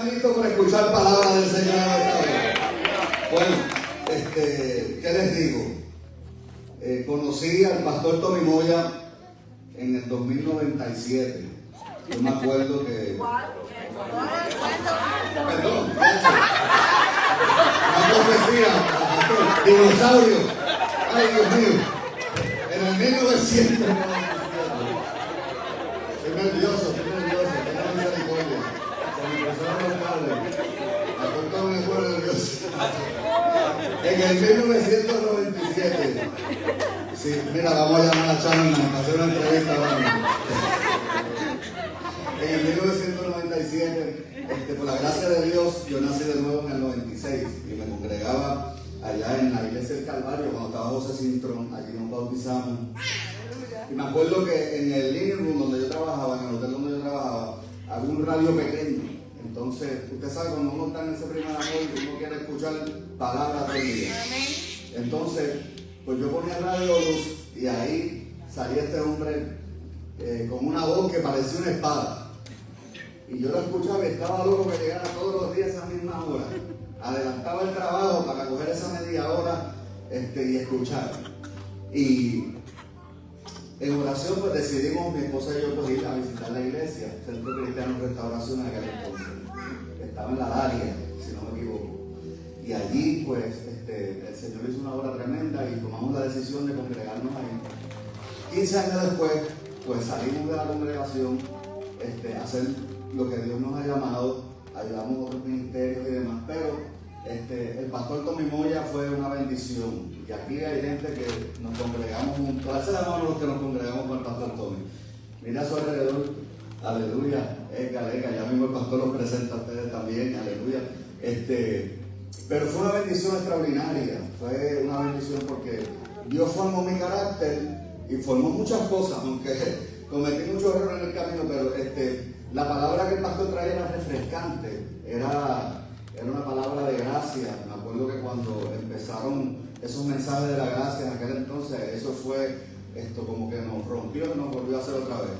¿Están listos para escuchar palabras del Señor? Bueno, ¿qué les digo? Conocí al pastor Tommy Moya en el 2097. Yo me acuerdo que... Perdón, una profecía, dinosaurio. Ay, Dios mío. En el 1997. Estoy nervioso, tengo misericordia. Se me empezaron los cables. A cortar me pone nervioso. En el 1997. Sí, mira, vamos a llamar a Chapman para hacer una entrevista ahora mismo. En el 1997, por la gracia de Dios, yo nací de nuevo en el 96 y me congregaba allá en la iglesia del Calvario cuando estaba José Cintrón. Allí nos bautizamos. Y me acuerdo que en el living room donde yo trabajaba, en el hotel donde yo trabajaba, había un radio pequeño. Entonces, usted sabe, cuando uno está en ese primer amor, uno quiere escuchar palabras todo el día. Entonces, pues yo ponía el radio luz y ahí salía este hombre con una voz que parecía una espada. Y yo lo escuchaba y estaba loco que llegara todos los días a esa misma hora. Adelantaba el trabajo para coger esa media hora y escuchar. Y en oración pues decidimos, mi esposa y yo, pues, ir a visitar la iglesia, Centro Cristiano Restauración en aquel entonces. Estaba en la Daria, si no me equivoco. Y allí pues el Señor hizo una obra tremenda y tomamos la decisión de congregarnos ahí. 15 años después, pues salimos de la congregación a hacer lo que Dios nos ha llamado, ayudamos a otros ministerios y demás, pero el pastor Tommy Moya fue una bendición. Y aquí hay gente que nos congregamos juntos. Hace la mano los que nos congregamos con el pastor Tommy. Mira a su alrededor, aleluya, ya mismo el pastor los presenta a ustedes también, aleluya. Pero fue una bendición extraordinaria, fue una bendición porque Dios formó mi carácter y formó muchas cosas, aunque cometí muchos errores en el camino, pero la palabra que el pastor traía era refrescante, era una palabra de gracia. Me acuerdo que cuando empezaron esos mensajes de la gracia en aquel entonces, eso fue como que nos rompió y nos volvió a hacer otra vez.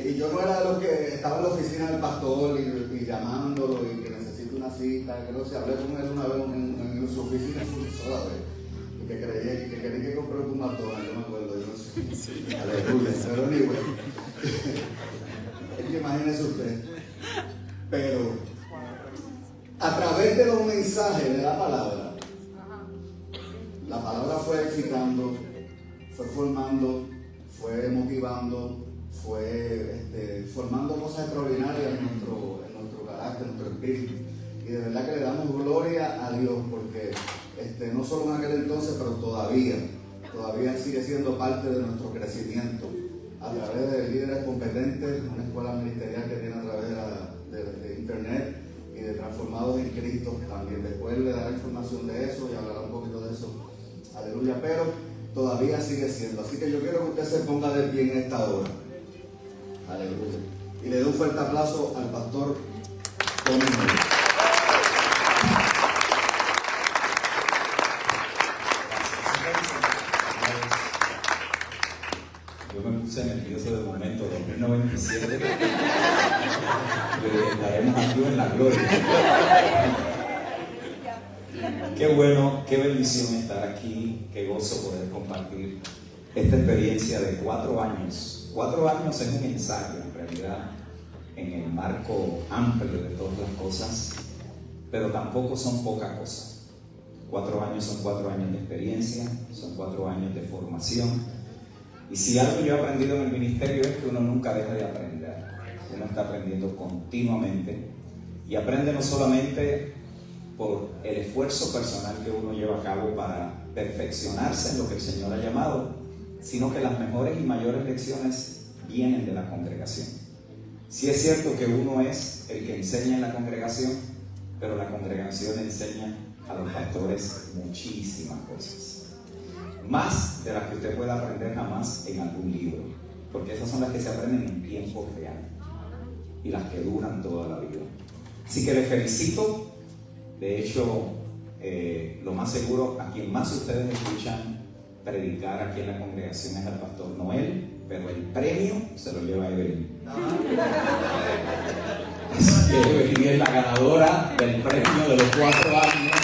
Y yo no era de los que estaba en la oficina del pastor y llamándolo y que necesito una cita, que no sé, hablé con él una vez en su oficina sola vez. Y que quería que compré un McDonald's, yo me acuerdo, yo no sé. Sí. Aleluya, pero ni bueno. Es que imagínese usted. Pero a través de los mensajes de la palabra fue edificando, fue formando, fue motivando, fue formando cosas extraordinarias en nuestro carácter, en nuestro espíritu. Y de verdad que le damos gloria a Dios porque no solo en aquel entonces, pero todavía sigue siendo parte de nuestro crecimiento a través de líderes competentes, una escuela ministerial que tiene a través de internet y de transformados en Cristo también. Después le dará información de eso y hablará un poquito de eso, aleluya, pero todavía sigue siendo. Así que yo quiero que usted se ponga de pie en esta hora, aleluya, y le dé un fuerte aplauso al pastor Tommy Moya. Yo me puse nervioso de momento, 2097, pero estaremos aquí en la gloria. Qué bueno, qué bendición estar aquí, qué gozo poder compartir esta experiencia de 4 años. 4 años es un ensayo, en realidad, en el marco amplio de todas las cosas, pero tampoco son poca cosa. 4 años son 4 años de experiencia, son 4 años de formación. Y si algo yo he aprendido en el ministerio es que uno nunca deja de aprender. Uno está aprendiendo continuamente y aprende no solamente por el esfuerzo personal que uno lleva a cabo para perfeccionarse en lo que el Señor ha llamado, sino que las mejores y mayores lecciones vienen de la congregación. Sí es cierto que uno es el que enseña en la congregación, pero la congregación enseña a los pastores muchísimas cosas. Más de las que usted pueda aprender jamás en algún libro, porque esas son las que se aprenden en tiempo real y las que duran toda la vida. Así que les felicito. De hecho, lo más seguro, a quien más ustedes escuchan predicar aquí en la congregación es al pastor Noel, pero el premio se lo lleva a Evelyn. que Evelyn es la ganadora del premio de los 4 años.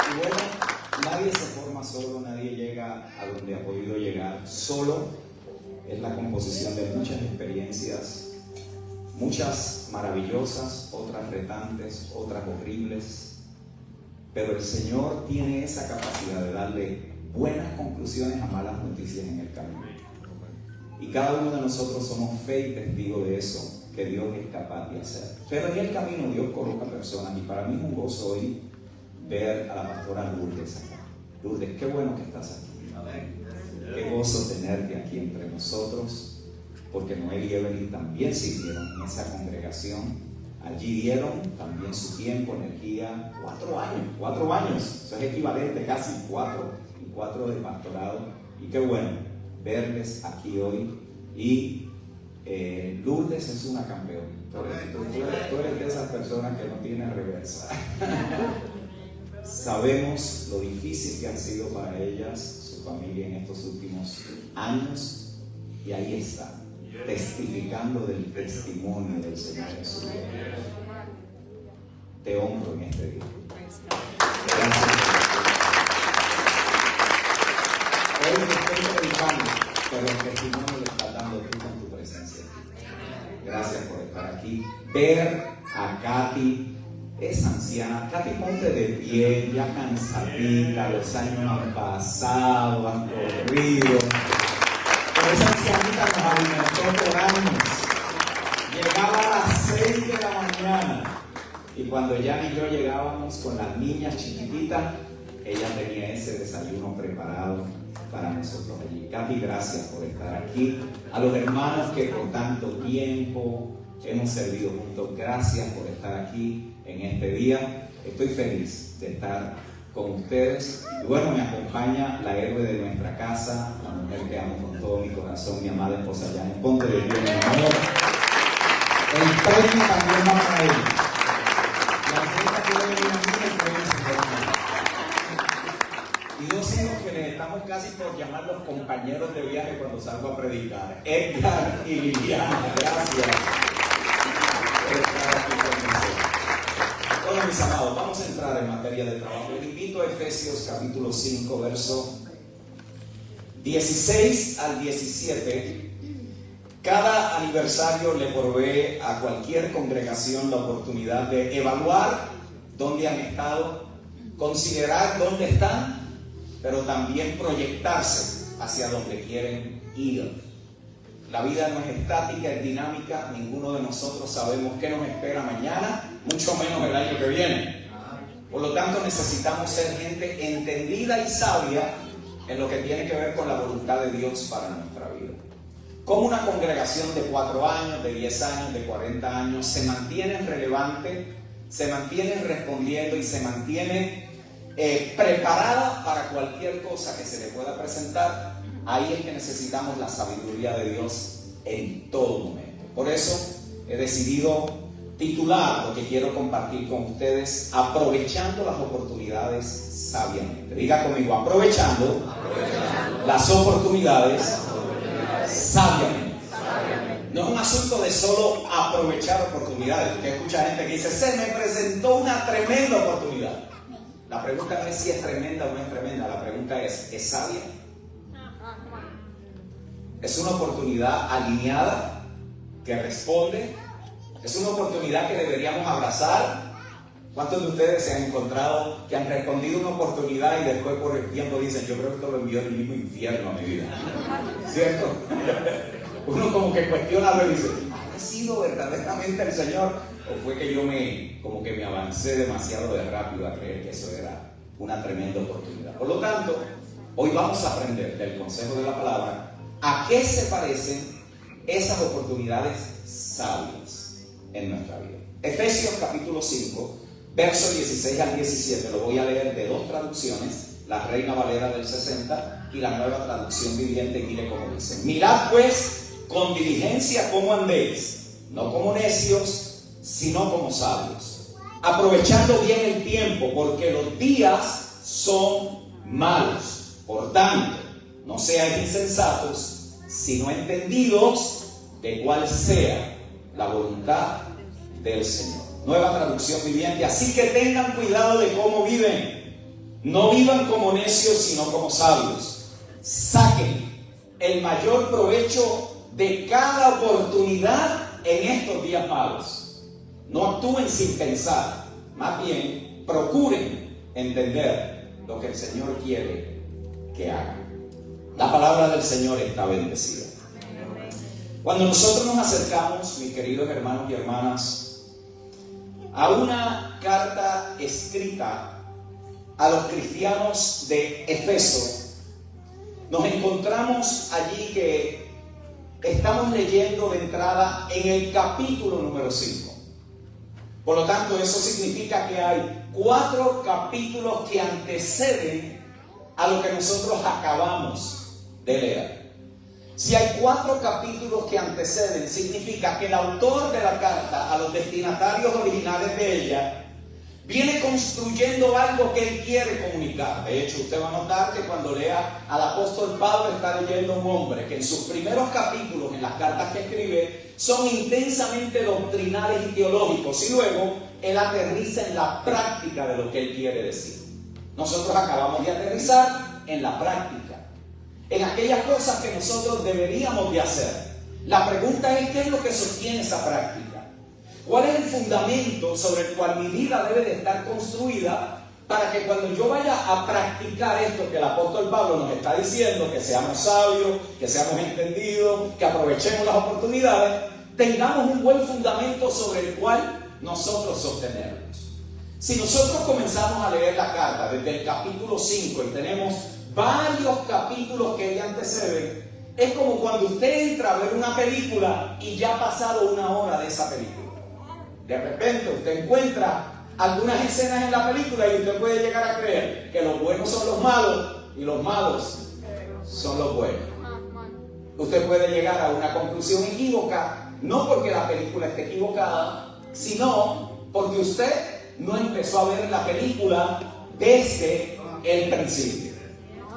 Y bueno, nadie se forma solo, nadie llega a donde ha podido llegar solo. Es la composición de muchas experiencias, muchas maravillosas, otras retantes, otras horribles. Pero el Señor tiene esa capacidad de darle buenas conclusiones a malas noticias en el camino. Y cada uno de nosotros somos fe y testigo de eso, que Dios es capaz de hacer. Pero en el camino Dios coloca personas, y para mí es un gozo hoy ver a la pastora Lourdes acá. Lourdes, qué bueno que estás aquí. Qué gozo tenerte aquí entre nosotros, porque Noel y Evelyn también sirvieron en esa congregación. Allí dieron también su tiempo, energía, 4 años, eso es equivalente casi 4 de pastorado. Y qué bueno verles aquí hoy. Y Lourdes es una campeona. Tú eres de esas personas que no tienen reversa. Sabemos lo difícil que han sido para ellas, su familia en estos últimos años, y ahí está, testificando del testimonio del Señor Jesús. Te honro en este día. Gracias. Hoy te estoy predicando, pero el testimonio lo estás dando tú con tu presencia. Gracias por estar aquí. Ver a Katy. Es anciana. Katy, ponte de pie, ya cansadita, los años han pasado, han corrido. Pero esa ancianita nos alimentó por años. Llegaba a las 6 de la mañana. Y cuando Jan y yo llegábamos con las niñas chiquititas, ella tenía ese desayuno preparado para nosotros allí. Katy, gracias por estar aquí. A los hermanos que por tanto tiempo hemos servido juntos, gracias por estar aquí en este día. Estoy feliz de estar con ustedes. Y bueno, me acompaña la héroe de nuestra casa, la mujer que amo con todo mi corazón, mi amada esposa Janet. Ponte de pie, mi amor. El premio también va para él. La fiesta puede venir a mí, el premio se puede ganar. Y dos hijos que les estamos casi por llamar los compañeros de viaje cuando salgo a predicar: Edgar y Liliana. Gracias. Hola mis amados, vamos a entrar en materia de trabajo. Les invito a Efesios capítulo 5, verso 16 al 17. Cada aniversario le provee a cualquier congregación la oportunidad de evaluar dónde han estado, considerar dónde están, pero también proyectarse hacia donde quieren ir. La vida no es estática, es dinámica. Ninguno de nosotros sabemos qué nos espera mañana, mucho menos el año que viene. Por lo tanto, necesitamos ser gente entendida y sabia en lo que tiene que ver con la voluntad de Dios para nuestra vida. Como una congregación de 4 años, de 10 años, de 40 años se mantienen relevantes, se mantienen respondiendo y se mantienen preparada para cualquier cosa que se le pueda presentar. Ahí es que necesitamos la sabiduría de Dios en todo momento. Por eso he decidido titular lo que quiero compartir con ustedes: aprovechando las oportunidades sabiamente. Diga conmigo: aprovechando las oportunidades sabiamente. No es un asunto de solo aprovechar oportunidades. Usted escucha gente que dice: se me presentó una tremenda oportunidad. La pregunta no es si es tremenda o no es tremenda. La pregunta es sabia? Es una oportunidad alineada, que responde. Es una oportunidad que deberíamos abrazar. ¿Cuántos de ustedes se han encontrado que han respondido una oportunidad y después por el tiempo dicen: yo creo que esto lo envió el mismo infierno a mi vida? ¿Cierto? Uno como que cuestiona y dice: ¿ha sido verdaderamente el Señor? ¿O fue que yo como que me avancé demasiado de rápido a creer que eso era una tremenda oportunidad? Por lo tanto, hoy vamos a aprender del consejo de la palabra a qué se parecen esas oportunidades sabias en nuestra vida. Efesios capítulo 5, versos 16 al 17, lo voy a leer de 2 traducciones, la Reina Valera del 60 y la Nueva Traducción Viviente. Y mire cómo dice: mirad pues con diligencia cómo andéis, no como necios, sino como sabios, aprovechando bien el tiempo, porque los días son malos. Por tanto, no seáis insensatos, sino entendidos de cuál sea la voluntad del Señor. Nueva traducción viviente. Así que tengan cuidado de cómo viven. No vivan como necios, sino como sabios. Saquen el mayor provecho de cada oportunidad en estos días malos. No actúen sin pensar. Más bien, procuren entender lo que el Señor quiere que hagan. La palabra del Señor está bendecida. Cuando nosotros nos acercamos, mis queridos hermanos y hermanas, a una carta escrita a los cristianos de Efeso, nos encontramos allí que estamos leyendo de entrada en el capítulo número 5. Por lo tanto, eso significa que hay 4 capítulos que anteceden a lo que nosotros acabamos de leer. Si hay 4 capítulos que anteceden, significa que el autor de la carta a los destinatarios originales de ella viene construyendo algo que él quiere comunicar. De hecho, usted va a notar que cuando lea al apóstol Pablo está leyendo a un hombre que en sus primeros capítulos, en las cartas que escribe, son intensamente doctrinales y teológicos, y luego él aterriza en la práctica de lo que él quiere decir. Nosotros acabamos de aterrizar en la práctica, en aquellas cosas que nosotros deberíamos de hacer. La pregunta es, ¿qué es lo que sostiene esa práctica? ¿Cuál es el fundamento sobre el cual mi vida debe de estar construida para que cuando yo vaya a practicar esto que el apóstol Pablo nos está diciendo, que seamos sabios, que seamos entendidos, que aprovechemos las oportunidades, tengamos un buen fundamento sobre el cual nosotros sostenernos? Si nosotros comenzamos a leer la carta desde el capítulo 5 y tenemos varios capítulos que le anteceden, es como cuando usted entra a ver una película y ya ha pasado 1 hora de esa película. De repente usted encuentra algunas escenas en la película y usted puede llegar a creer que los buenos son los malos y los malos son los buenos. Usted puede llegar a una conclusión equívoca, no porque la película esté equivocada, sino porque usted no empezó a ver la película desde el principio.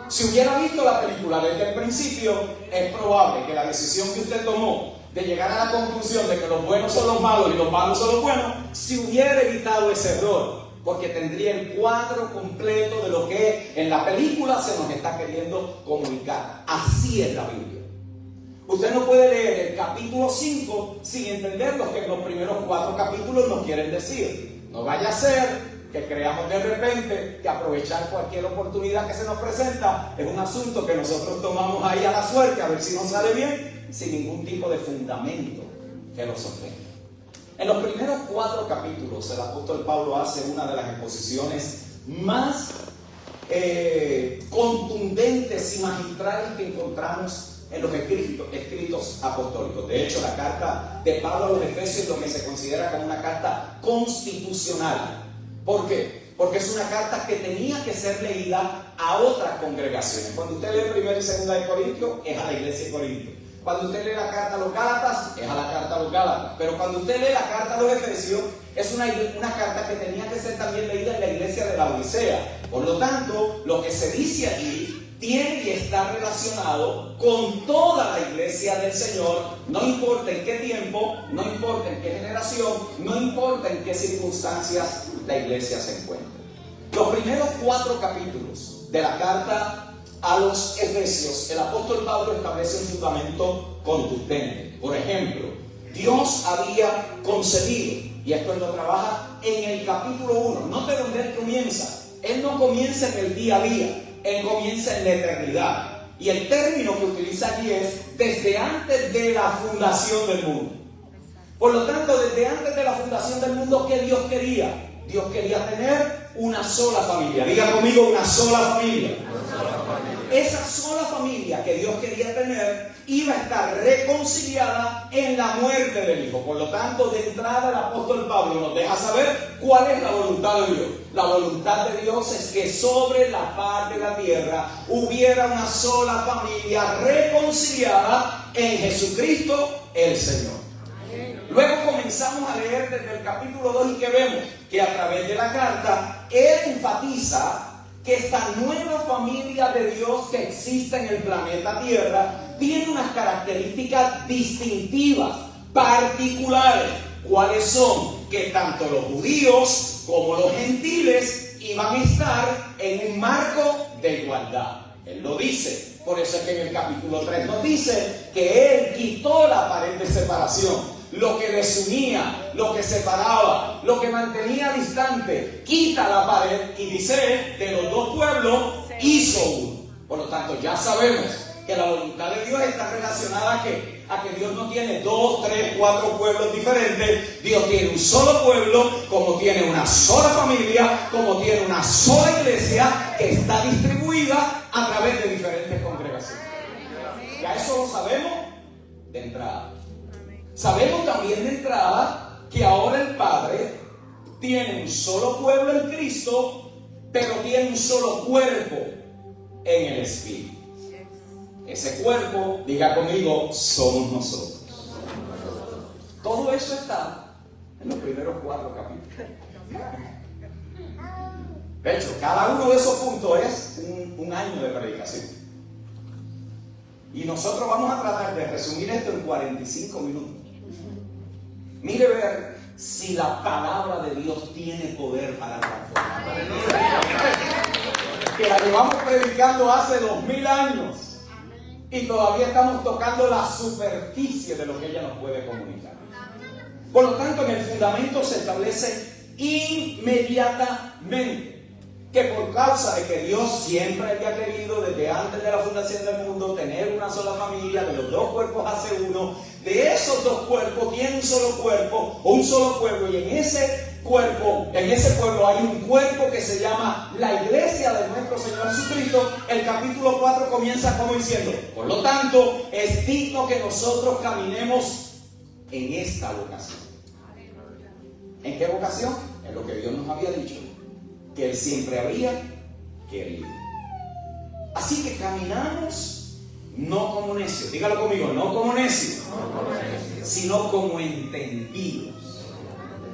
Si hubiera visto la película desde el principio, es probable que la decisión que usted tomó de llegar a la conclusión de que los buenos son los malos y los malos son los buenos, si hubiera evitado ese error, porque tendría el cuadro completo de lo que en la película se nos está queriendo comunicar. Así es la Biblia. Usted no puede leer el capítulo 5 sin entender lo que en los primeros 4 capítulos nos quieren decir. No vaya a ser que creamos de repente que aprovechar cualquier oportunidad que se nos presenta es un asunto que nosotros tomamos ahí a la suerte a ver si nos sale bien, sin ningún tipo de fundamento que lo sostenga. En los primeros 4 capítulos el apóstol Pablo hace una de las exposiciones más contundentes y magistrales que encontramos en los escritos apostólicos. De hecho, la carta de Pablo a los Efesios es lo que se considera como una carta constitucional. ¿Por qué? Porque es una carta que tenía que ser leída a otras congregaciones. Cuando usted lee 1 y 2 de Corintios, es a la iglesia de Corinto. Cuando usted lee la carta a los Gálatas, es a la carta a los Gálatas. Pero cuando usted lee la carta a los Efesios, es una carta que tenía que ser también leída en la iglesia de la Odisea. Por lo tanto, lo que se dice allí tiene que estar relacionado con toda la iglesia del Señor, no importa en qué tiempo, no importa en qué generación, no importa en qué circunstancias la iglesia se encuentra. Los primeros 4 capítulos de la carta a los Efesios, el apóstol Pablo establece un fundamento contundente. Por ejemplo, Dios había concebido, y esto él lo trabaja en el capítulo 1. Note dónde él comienza. Él no comienza en el día a día, él comienza en la eternidad. Y el término que utiliza allí es desde antes de la fundación del mundo. Por lo tanto, desde antes de la fundación del mundo, ¿qué Dios quería? Dios quería tener una sola familia. Diga conmigo, una sola familia. Esa sola familia que Dios quería tener iba a estar reconciliada en la muerte del Hijo. Por lo tanto, de entrada el apóstol Pablo nos deja saber cuál es la voluntad de Dios. La voluntad de Dios es que sobre la faz de la tierra hubiera una sola familia reconciliada en Jesucristo el Señor. Luego comenzamos a leer desde el capítulo 2 y que vemos que a través de la carta él enfatiza que esta nueva familia de Dios que existe en el planeta Tierra tiene unas características distintivas, particulares. ¿Cuáles son? Que tanto los judíos como los gentiles iban a estar en un marco de igualdad. Él lo dice. Por eso es que en el capítulo 3 nos dice que Él quitó la pared de separación. Lo que desunía, lo que separaba, lo que mantenía distante, quita la pared y dice, de los dos pueblos hizo uno. Por lo tanto, ya sabemos que la voluntad de Dios está relacionada a que Dios no tiene 2, 3, 4 pueblos diferentes. Dios tiene un solo pueblo, como tiene una sola familia, como tiene una sola iglesia que está distribuida a través de diferentes congregaciones. Ya eso lo sabemos de entrada. Sabemos también de entrada que ahora el Padre tiene un solo pueblo en Cristo, pero tiene un solo cuerpo en el Espíritu. Ese cuerpo, diga conmigo, somos nosotros. Todo eso está en los primeros 4 capítulos. De hecho, cada uno de esos puntos es un año de predicación. Y nosotros vamos a tratar de resumir esto en 45 minutos. Mire ver si la palabra de Dios tiene poder para transformar. Que la llevamos predicando hace 2000 años. Y todavía estamos tocando la superficie de lo que ella nos puede comunicar. Por lo tanto, en el fundamento se establece inmediatamente que por causa de que Dios siempre había querido, desde antes de la fundación del mundo, tener una sola familia, de los dos cuerpos hace uno, de esos dos cuerpos tiene un solo cuerpo o un solo pueblo, y en ese cuerpo, en ese pueblo hay un cuerpo que se llama la iglesia de nuestro Señor Jesucristo. El capítulo 4 comienza como diciendo, por lo tanto, es digno que nosotros caminemos en esta vocación. ¿En qué vocación? En lo que Dios nos había dicho, que Él siempre había querido. Así que caminamos no como necios, dígalo conmigo, no como necios, sino como entendidos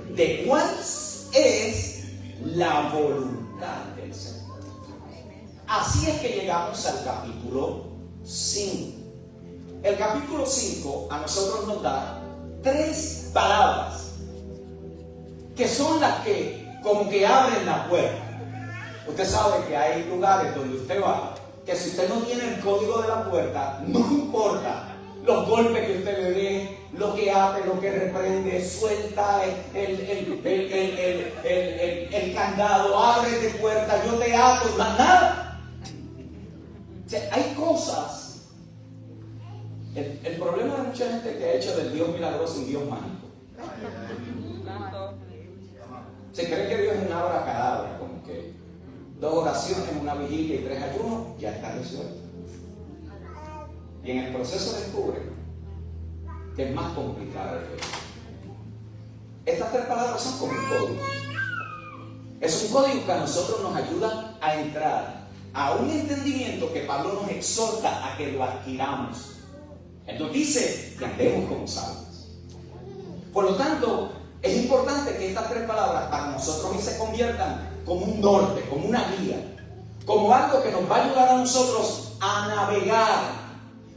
de cuál es la voluntad del Señor. Así es que llegamos al capítulo 5. El capítulo 5 a nosotros nos da 3 palabras que son las que como que abren la puerta. Usted sabe que hay lugares donde usted va, que si usted no tiene el código de la puerta, no importa los golpes que usted le dé, lo que ate, lo que reprende, suelta el candado, abre de puerta, yo te ato, nada. O sea, hay cosas. El problema de mucha gente que ha hecho del Dios milagroso un Dios mágico. Se cree que Dios es un abracadabra, como que 2 oraciones, una vigilia y 3 ayunos, ya está resuelto. Y en el proceso descubre que es más complicado que eso. Estas 3 palabras son como un código. Es un código que a nosotros nos ayuda a entrar a un entendimiento que Pablo nos exhorta a que lo adquiramos. Él nos dice que andemos como sabios. Por lo tanto, es importante que estas 3 palabras para nosotros hoy se conviertan como un norte, como una guía, como algo que nos va a ayudar a nosotros a navegar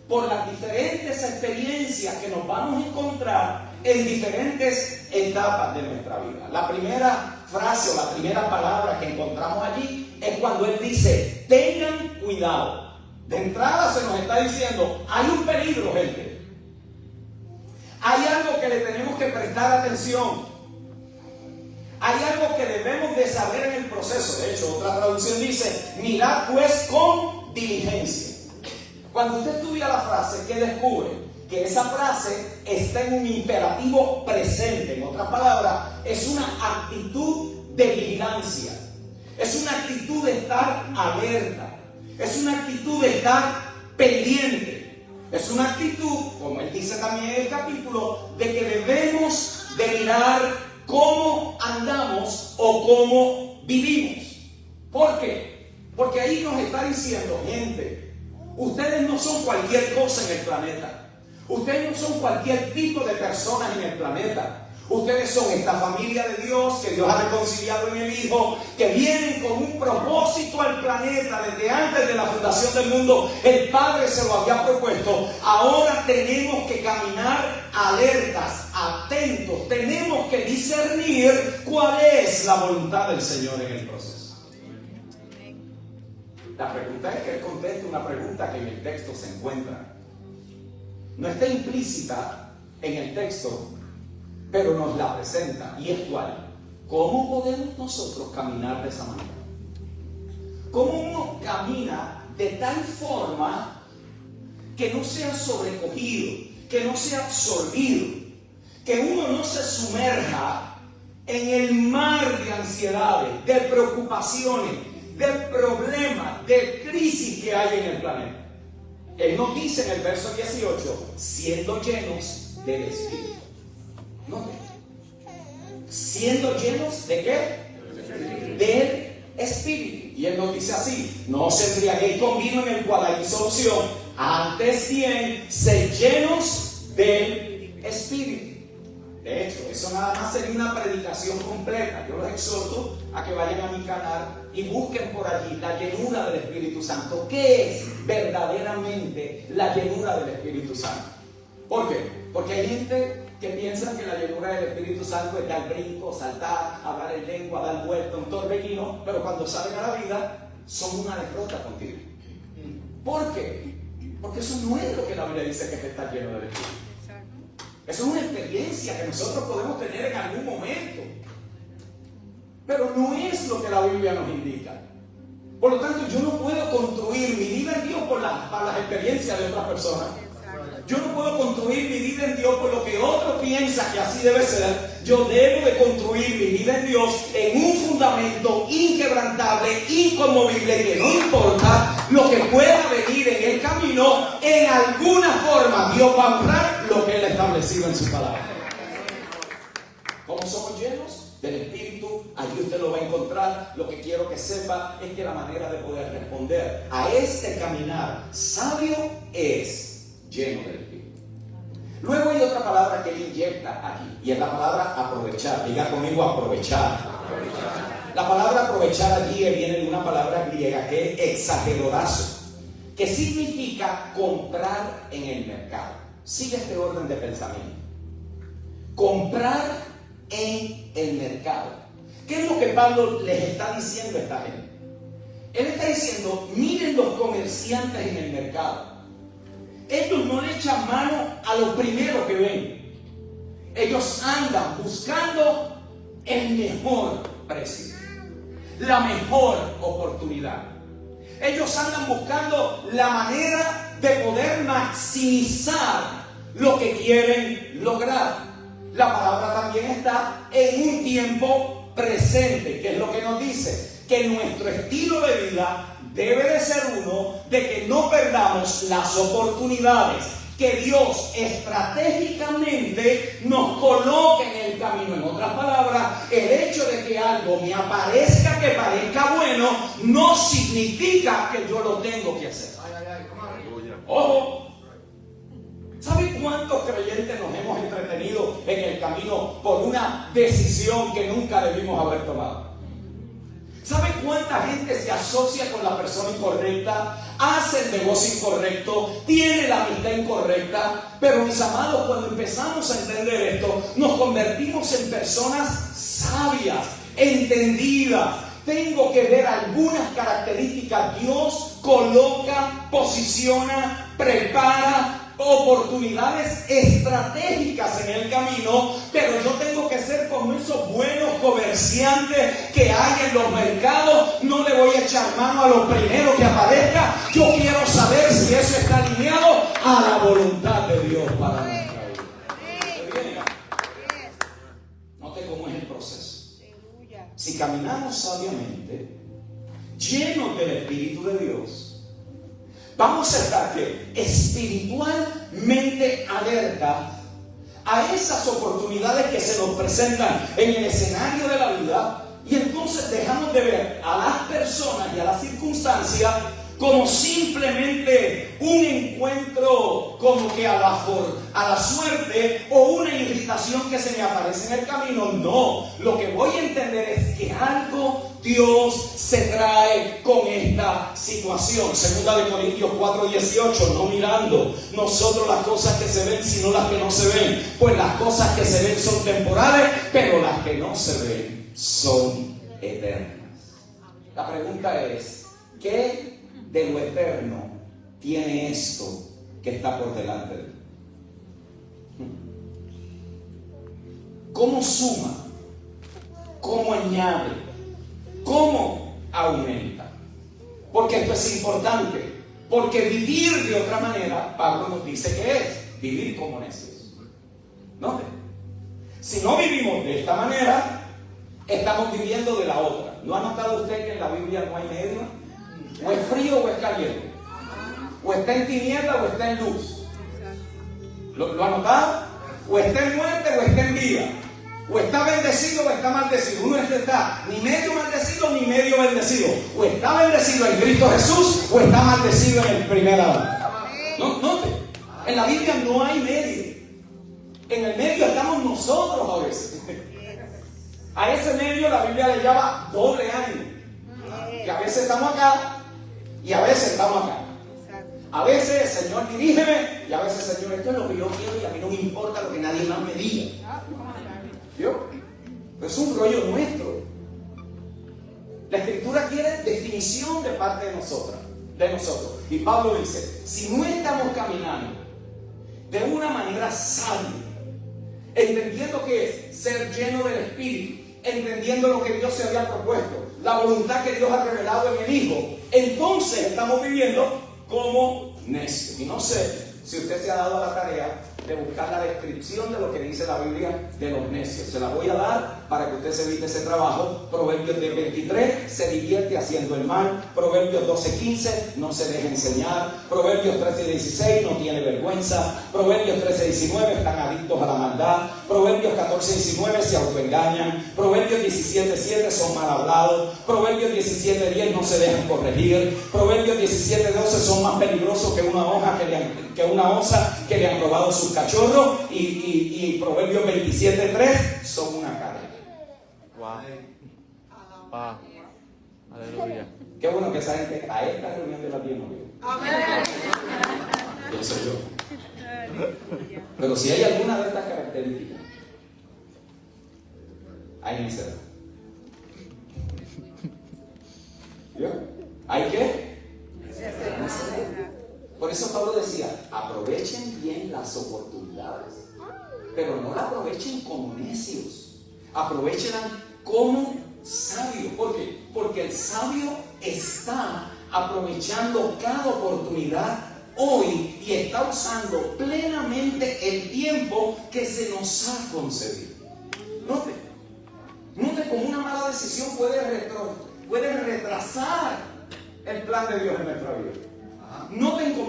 por las diferentes experiencias que nos vamos a encontrar en diferentes etapas de nuestra vida. La primera frase o la primera palabra que encontramos allí es cuando él dice, tengan cuidado. De entrada se nos está diciendo, hay un peligro, gente. Hay algo que le tenemos que prestar atención. Hay algo que debemos de saber en el proceso. De hecho, otra traducción dice, mirad pues con diligencia. Cuando usted estudia la frase, ¿qué descubre? Que esa frase está en un imperativo presente. En otras palabras, es una actitud de vigilancia. Es una actitud de estar alerta. Es una actitud de estar pendiente. Es una actitud, como él dice también en el capítulo, de que debemos de mirar cómo andamos o cómo vivimos. ¿Por qué? Porque ahí nos está diciendo, gente, ustedes no son cualquier cosa en el planeta. Ustedes no son cualquier tipo de personas en el planeta. Ustedes son esta familia de Dios que Dios ha reconciliado en el Hijo, que vienen con un propósito al planeta desde antes de la fundación del mundo. El Padre se lo había propuesto. Ahora tenemos que caminar alertas, atentos. Tenemos que discernir cuál es la voluntad del Señor en el proceso. La pregunta es que Él conteste una pregunta que en el texto se encuentra. No está implícita en el texto, pero nos la presenta, y es cuál. ¿Cómo podemos nosotros caminar de esa manera? ¿Cómo uno camina de tal forma que no sea sobrecogido, que no sea absorbido, que uno no se sumerja en el mar de ansiedades, de preocupaciones, de problemas, de crisis que hay en el planeta? Él nos dice en el verso 18, siendo llenos del Espíritu. ¿No? Siendo llenos ¿de qué? Del Espíritu. Y Él nos dice así: no os embriaguéis con vino en el cual hay disolución, antes bien, sed llenos del Espíritu. De hecho, eso nada más sería una predicación completa. Yo los exhorto a que vayan a mi canal y busquen por allí la llenura del Espíritu Santo. ¿Qué es verdaderamente la llenura del Espíritu Santo? ¿Por qué? Porque hay gente que piensa que la llenura del Espíritu Santo es dar brinco, saltar, hablar en lengua, dar vuelta, un torbellino, pero cuando salen a la vida son una derrota contigo. ¿Por qué? Porque eso no es lo que la Biblia dice, que te está lleno del Espíritu. Eso es una experiencia que nosotros podemos tener en algún momento, pero no es lo que la Biblia nos indica. Por lo tanto, yo no puedo construir mi vida en Dios para las experiencias de otras personas. Yo no puedo construir mi vida en Dios por lo que otro piensa que así debe ser. Yo debo de construir mi vida en Dios en un fundamento inquebrantable, inconmovible, que no importa lo que pueda venir en el camino, en alguna forma Dios va a honrar lo que Él ha establecido en su palabra. ¿Cómo somos llenos del Espíritu? Allí usted lo va a encontrar. Lo que quiero que sepa es que la manera de poder responder a este caminar sabio es lleno del Espíritu. Luego hay otra palabra que Él inyecta aquí, y es la palabra aprovechar. Diga conmigo: aprovechar. La palabra aprovechar allí viene de una palabra griega que es exagerorazo, que significa comprar en el mercado. Sigue este orden de pensamiento: comprar en el mercado. ¿Qué es lo que Pablo les está diciendo a esta gente? Él está diciendo: miren los comerciantes en el mercado. Ellos no le echan mano a lo primero que ven. Ellos andan buscando el mejor precio, la mejor oportunidad. Ellos andan buscando la manera de poder maximizar lo que quieren lograr. La palabra también está en un tiempo presente, que es lo que nos dice que nuestro estilo de vida debe de ser uno de que no perdamos las oportunidades que Dios estratégicamente nos coloque en el camino. En otras palabras, el hecho de que algo me aparezca que parezca bueno no significa que yo lo tengo que hacer. Ojo, ¿sabe cuántos creyentes nos hemos entretenido en el camino por una decisión que nunca debimos haber tomado? ¿Sabe cuánta gente se asocia con la persona incorrecta, hace el negocio incorrecto, tiene la amistad incorrecta? Pero mis amados, cuando empezamos a entender esto, nos convertimos en personas sabias, entendidas. Tengo que ver algunas características. Dios coloca, posiciona, prepara oportunidades estratégicas en el camino, pero yo tengo que ser como esos buenos comerciantes que hay en los mercados. No le voy a echar mano a lo primero que aparezca. Yo quiero saber si eso está alineado a la voluntad de Dios para nuestra vida. Note cómo es el proceso. Si caminamos sabiamente, llenos del Espíritu de Dios, vamos a estar espiritualmente alerta a esas oportunidades que se nos presentan en el escenario de la vida, y entonces dejamos de ver a las personas y a las circunstancias como simplemente un encuentro como que a la suerte o una irritación que se me aparece en el camino. No, lo que voy a entender es que algo Dios se trae con esta situación. Segunda de Corintios 4:18, no mirando nosotros las cosas que se ven, sino las que no se ven. Pues las cosas que se ven son temporales, pero las que no se ven son eternas. La pregunta es, ¿qué de lo eterno tiene esto que está por delante de ti? ¿Cómo suma? ¿Cómo añade? ¿Cómo aumenta? Porque esto es importante. Porque vivir de otra manera, Pablo nos dice que es vivir como necios. ¿No? Si no vivimos de esta manera, estamos viviendo de la otra. ¿No ha notado usted que en la Biblia no hay medio? O es frío o es caliente. O está en tiniebla o está en luz. ¿Lo ha notado? O está en muerte o está en vida. O está bendecido o está maldecido. Uno está ni medio maldecido ni medio bendecido. O está bendecido en Cristo Jesús o está maldecido en el primer Adán. Note, en la Biblia no hay medio. En el medio estamos nosotros a veces. A ese medio la Biblia le llama doble ánimo. Que a veces estamos acá y a veces estamos acá. A veces, Señor, dirígeme, y a veces, Señor, esto es lo que yo quiero y a mí no me importa lo que nadie más me diga. ¿Vio? Es un rollo nuestro. La Escritura quiere definición de parte de nosotros. Y Pablo dice, si no estamos caminando de una manera sabia, entendiendo que es ser lleno del Espíritu, entendiendo lo que Dios se había propuesto, la voluntad que Dios ha revelado en el Hijo, entonces estamos viviendo como necios. Y no sé si usted se ha dado a la tarea de buscar la descripción de lo que dice la Biblia de los necios. Se la voy a dar para que usted se evite ese trabajo. Proverbios 10:23, se divierte haciendo el mal. Proverbios 12:15, no se deja enseñar. Proverbios 13:16, no tiene vergüenza. Proverbios 13:19, están adictos a la maldad. Proverbios 14:19, se autoengañan. Proverbios 17:7, son mal hablados. Proverbios 17:10, no se dejan corregir. Proverbios 17:12, son más peligrosos que una hoja que una osa que le han robado sus cachorros. Y Proverbios 27:3, son una carga. Wow. Aleluya. Qué bueno que esa gente a esta reunión de la tía no viene. Yo soy yo. Pero si hay alguna de estas características, hay necedad. ¿Vio? ¿Hay qué? Necedad. Por eso Pablo decía, aprovechen bien las oportunidades, pero no las aprovechen como necios, aprovechenlas como sabios. ¿Por qué? Porque el sabio está aprovechando cada oportunidad hoy y está usando plenamente el tiempo que se nos ha concedido. Note cómo una mala decisión puede retrasar el plan de Dios en nuestra vida. Noten como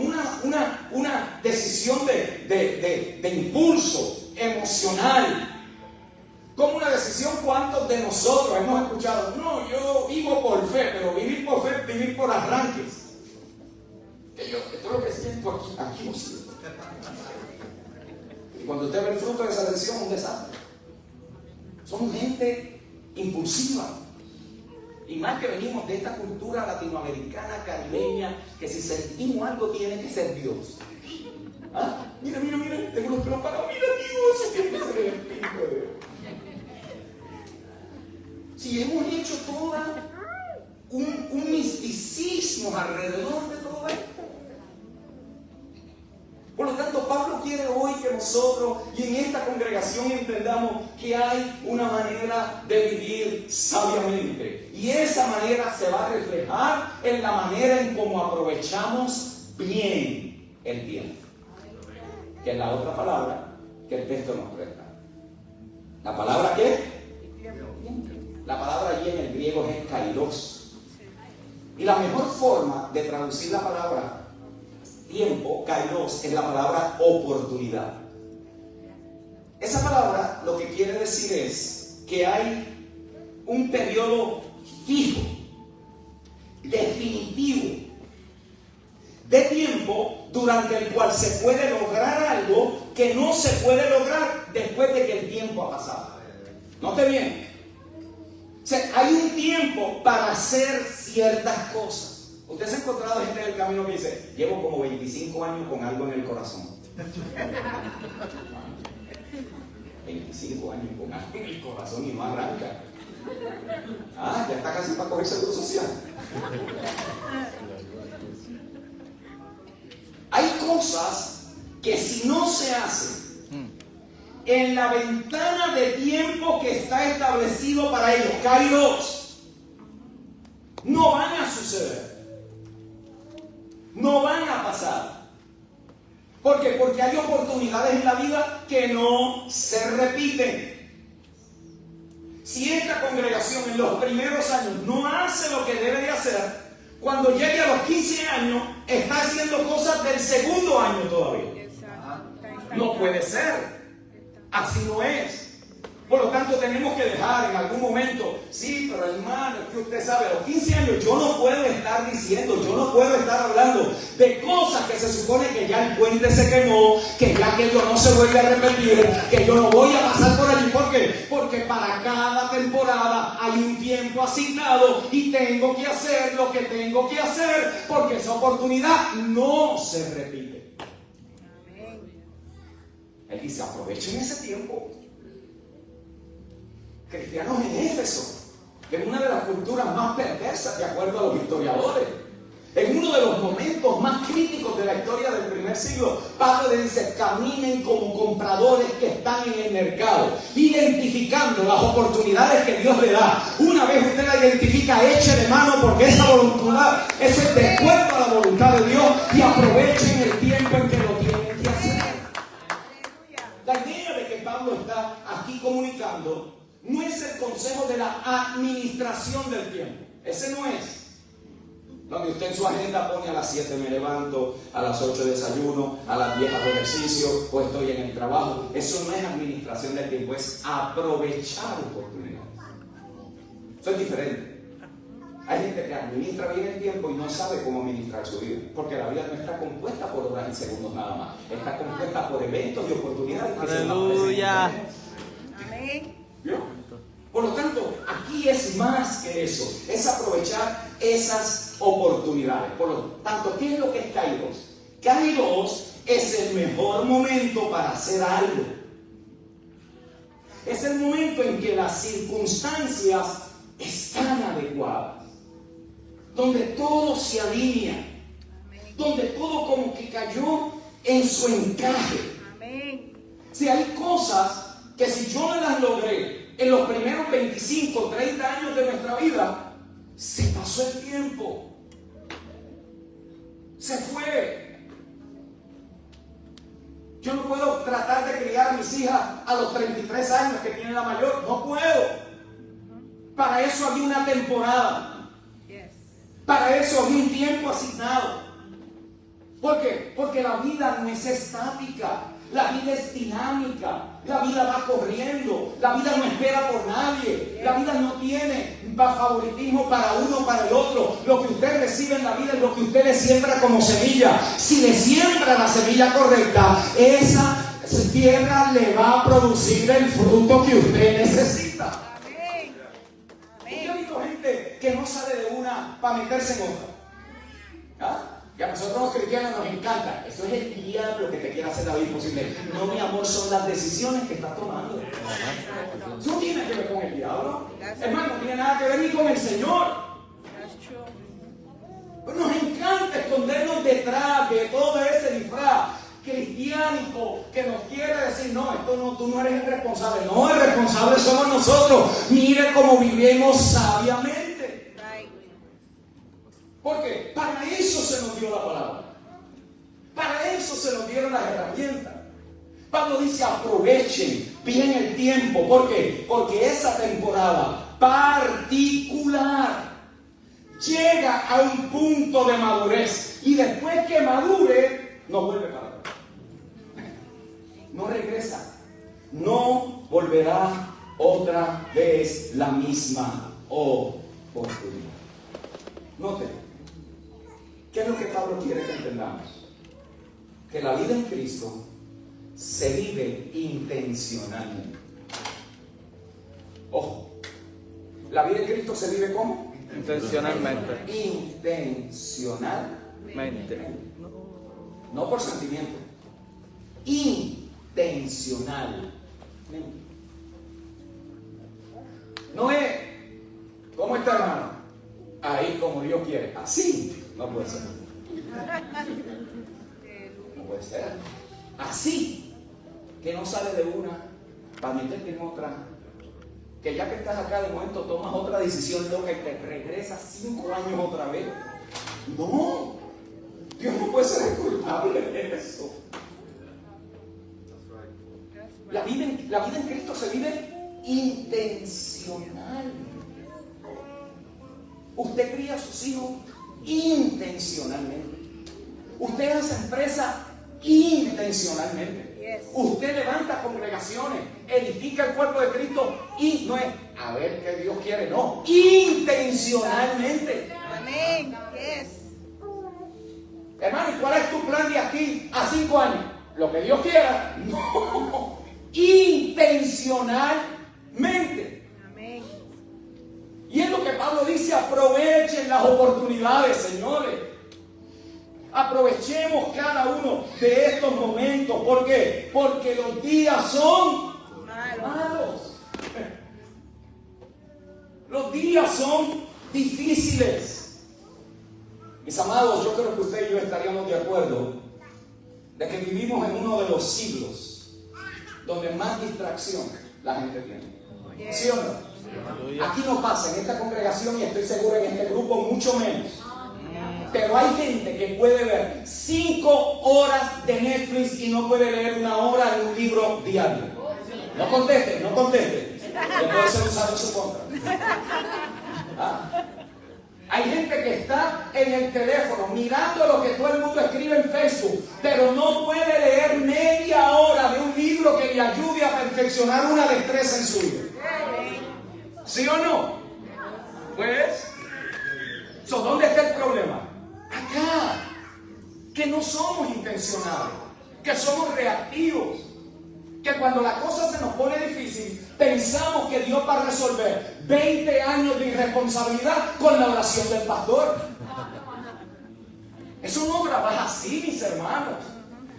una decisión de impulso emocional. Como una decisión, ¿cuántos de nosotros hemos escuchado? No, yo vivo por fe, pero vivir por fe, vivir por arranques. Esto es lo que siento aquí no siento. Y cuando usted ve el fruto de esa decisión, es un desastre. Somos gente impulsiva. Y más que venimos de esta cultura latinoamericana, caribeña, que si sentimos algo tiene que ser Dios. ¿Ah? Mira, tengo los pelos parados, mira Dios, tiene que ser el Espíritu de Dios. Si hemos hecho todo un misticismo alrededor de todo esto. Por lo tanto, Pablo quiere hoy que nosotros y en esta congregación entendamos que hay una manera de vivir sabiamente. Y esa manera se va a reflejar en la manera en cómo aprovechamos bien el tiempo. Que es la otra palabra que el texto nos presta. ¿La palabra qué? La palabra allí en el griego es kairos. Y la mejor forma de traducir la palabra tiempo, kairos, es la palabra oportunidad. Esa palabra lo que quiere decir es que hay un periodo fijo, definitivo, de tiempo durante el cual se puede lograr algo que no se puede lograr después de que el tiempo ha pasado. Note bien. O sea, hay un tiempo para hacer ciertas cosas. Usted se ha encontrado gente en el camino que dice, llevo como 25 años con algo en el corazón. 25 años con algo en el corazón y no arranca. Ah, ya está casi para coger seguro social. Hay cosas que si no se hacen en la ventana de tiempo que está establecido para ellos, Kairos, no van a suceder, no van a pasar. ¿Por qué? Porque hay oportunidades en la vida que no se repiten. Si esta congregación en los primeros años no hace lo que debe de hacer, cuando llegue a los 15 años está haciendo cosas del segundo año todavía. No puede ser. Así no es. Por lo tanto, tenemos que dejar en algún momento, sí, pero hermano, que usted sabe, a los 15 años yo no puedo estar diciendo, yo no puedo estar hablando de cosas que se supone que ya el puente se quemó, que ya aquello no se vuelve a repetir, que yo no voy a pasar por allí. ¿Por qué? Porque para cada temporada hay un tiempo asignado y tengo que hacer lo que tengo que hacer, porque esa oportunidad no se repite. Él dice, aprovechen ese tiempo. Cristianos en Éfeso, en una de las culturas más perversas, de acuerdo a los historiadores, en uno de los momentos más críticos de la historia del primer siglo, Pablo le dice, caminen como compradores que están en el mercado, identificando las oportunidades que Dios le da. Una vez usted la identifica, eche de mano, porque esa voluntad, eso es de acuerdo a la voluntad de Dios, y aprovechen el tiempo en que lo tienen que hacer. La idea de que Pablo está aquí comunicando no es el consejo de la administración del tiempo. Ese no es. Donde usted en su agenda pone a las 7 me levanto, a las 8 desayuno, a las 10 hago ejercicio o estoy en el trabajo. Eso no es administración del tiempo, es aprovechar oportunidades. Eso es diferente. Hay gente que administra bien el tiempo y no sabe cómo administrar su vida, porque la vida no está compuesta por horas y segundos nada más. Está compuesta por eventos y oportunidades que se nos Aleluya. Amén. ¿Vio? Por lo tanto, aquí es más que eso, es aprovechar esas oportunidades. Por lo tanto, ¿qué es lo que es Kairos? Kairos es el mejor momento para hacer algo. Es el momento en que las circunstancias están adecuadas, donde todo se alinea, donde todo como que cayó en su encaje. Amén. Si hay cosas que si yo no las logré en los primeros 25, 30 años de nuestra vida, se pasó el tiempo, se fue. Yo no puedo tratar de criar a mis hijas a los 33 años que tiene la mayor, no puedo. Para eso había una temporada, para eso había un tiempo asignado. ¿Por qué? Porque la vida no es estática. La vida es dinámica, la vida va corriendo, la vida no espera por nadie, la vida no tiene favoritismo para uno o para el otro. Lo que usted recibe en la vida es lo que usted le siembra como semilla. Si le siembra la semilla correcta, esa tierra le va a producir el fruto que usted necesita. Amén. Yo he visto gente que no sale de una para meterse en otra. ¿Ah? Y a nosotros los cristianos nos encanta. Eso es el diablo que te quiere hacer la vida imposible. No, mi amor, son las decisiones que estás tomando. Eso no tiene que ver con el diablo. Hermano, no tiene nada que ver ni con el Señor. Pero nos encanta escondernos detrás de todo ese disfraz cristiánico que nos quiere decir, no, esto no, tú no eres el responsable. No, el responsable somos nosotros. Mire cómo vivimos sabiamente. Porque para eso se nos dio la palabra. Para eso se nos dieron las herramientas. Pablo dice, aprovechen bien el tiempo. ¿Por qué? Porque esa temporada particular llega a un punto de madurez. Y después que madure, no vuelve para atrás. No regresa. No volverá otra vez la misma oportunidad. Noten. ¿Qué es lo que Pablo quiere que entendamos que la vida en Cristo se vive intencionalmente. Ojo, la vida en Cristo se vive ¿cómo? Intencionalmente. Intencionalmente. No por sentimiento. Intencionalmente. No es, ¿cómo está, hermano? Ahí como Dios quiere. Así no puede ser. No puede ser. Así que no sale de una para meterte en otra. Que ya que estás acá de momento tomas otra decisión loca y te regresas 5 años otra vez. No, Dios no puede ser el culpable de eso. La vida en Cristo se vive intencional. Usted cría a sus hijos intencionalmente. Usted hace empresa intencionalmente. Usted levanta congregaciones, edifica el cuerpo de Cristo y no es a ver qué Dios quiere, no, intencionalmente. Amén. Yes. Hermano, ¿y cuál es tu plan de aquí a 5 años? Lo que Dios quiera. No, intencionalmente. Amén. Y es lo que Pablo dice, aprovechen las oportunidades, señores. Aprovechemos cada uno de estos momentos. ¿Por qué? Porque los días son malos. Los días son difíciles. Mis amados, yo creo que usted y yo estaríamos de acuerdo de que vivimos en uno de los siglos donde más distracción la gente tiene. ¿Sí o no? Aquí no pasa, en esta congregación, y estoy seguro en este grupo mucho menos. Pero hay gente que puede ver 5 horas de Netflix y no puede leer 1 hora de un libro diario. No conteste, no conteste. Que puede ser usado en su contra. Hay gente que está en el teléfono mirando lo que todo el mundo escribe en Facebook, pero no puede leer media hora de un libro que le ayude a perfeccionar una destreza en su vida. ¿Sí o no? Pues, ¿dónde está el problema? Acá, que no somos intencionales, que somos reactivos, que cuando la cosa se nos pone difícil, pensamos que Dios va a resolver 20 años de irresponsabilidad con la oración del pastor. Eso no trabaja así, mis hermanos.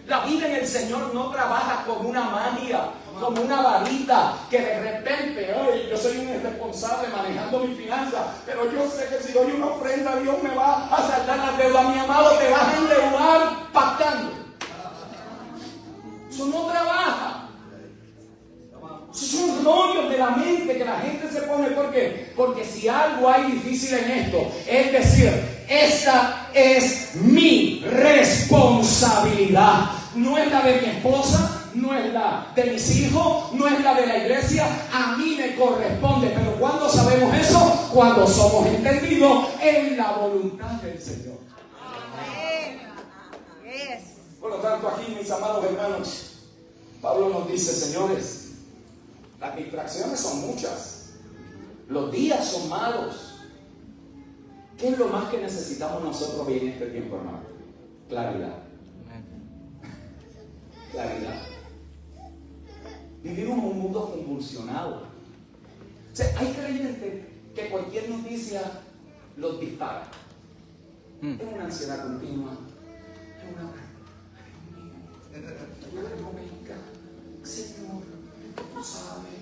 La vida en el Señor no trabaja como una magia, como una varita, que de repente, oye, yo soy un irresponsable manejando mi finanza, pero yo sé que si doy una ofrenda, Dios me va a saldar la deuda. Mi amado, te vas a endeudar pactando. Eso no trabaja. Esos son rollos de la mente que la gente se pone. ¿Por qué? Porque si algo hay difícil en esto, es decir, esta es mi responsabilidad. No es la de mi esposa, no es la de mis hijos, no es la de la iglesia. A mí me corresponde. Pero ¿cuándo sabemos eso? Cuando somos entendidos en la voluntad del Señor. Por lo tanto, aquí, mis amados hermanos, Pablo nos dice, señores, las distracciones son muchas, los días son malos. ¿Qué es lo más que necesitamos nosotros hoy en este tiempo, hermano? Claridad. Claridad. Vivimos en un mundo convulsionado. O sea, hay creyentes que cualquier noticia los dispara. Es una ansiedad continua. Es una... Señor, tú sabes.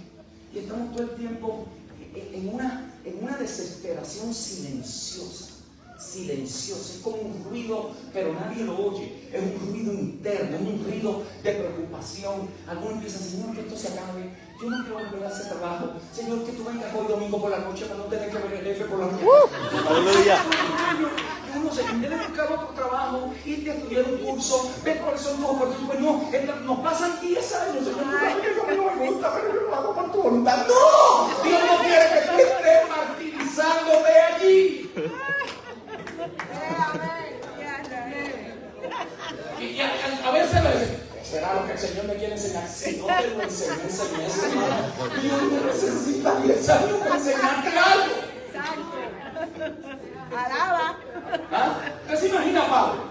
Y estamos todo el tiempo en una desesperación silenciosa. Silenciosa, es como un ruido, pero nadie lo oye. Es un ruido interno, es un ruido de preocupación. Algunos piensan, Señor, que esto se acabe. Yo no quiero volver a ese trabajo. Señor, que tú vengas hoy domingo por la noche para no tener que ver el F por la mañana. ¡Aleluya! Yo no sé, debe buscar otro trabajo, irte a estudiar un curso, ver cuáles son tus oportunidades. No, nos pasan 10 años, Señor, tú sabes que eso a mí no me gusta, pero yo lo hago por tu voluntad. ¡No! Dios no quiere que tú estés martirizándote allí. Y a veces me dicen, ¿será lo que el Señor me quiere enseñar? Si no te lo enseñó, enseñé, hermano. Dios me necesita 10 años para enseñarte algo. Alaba. ¿Usted se imagina a Pablo?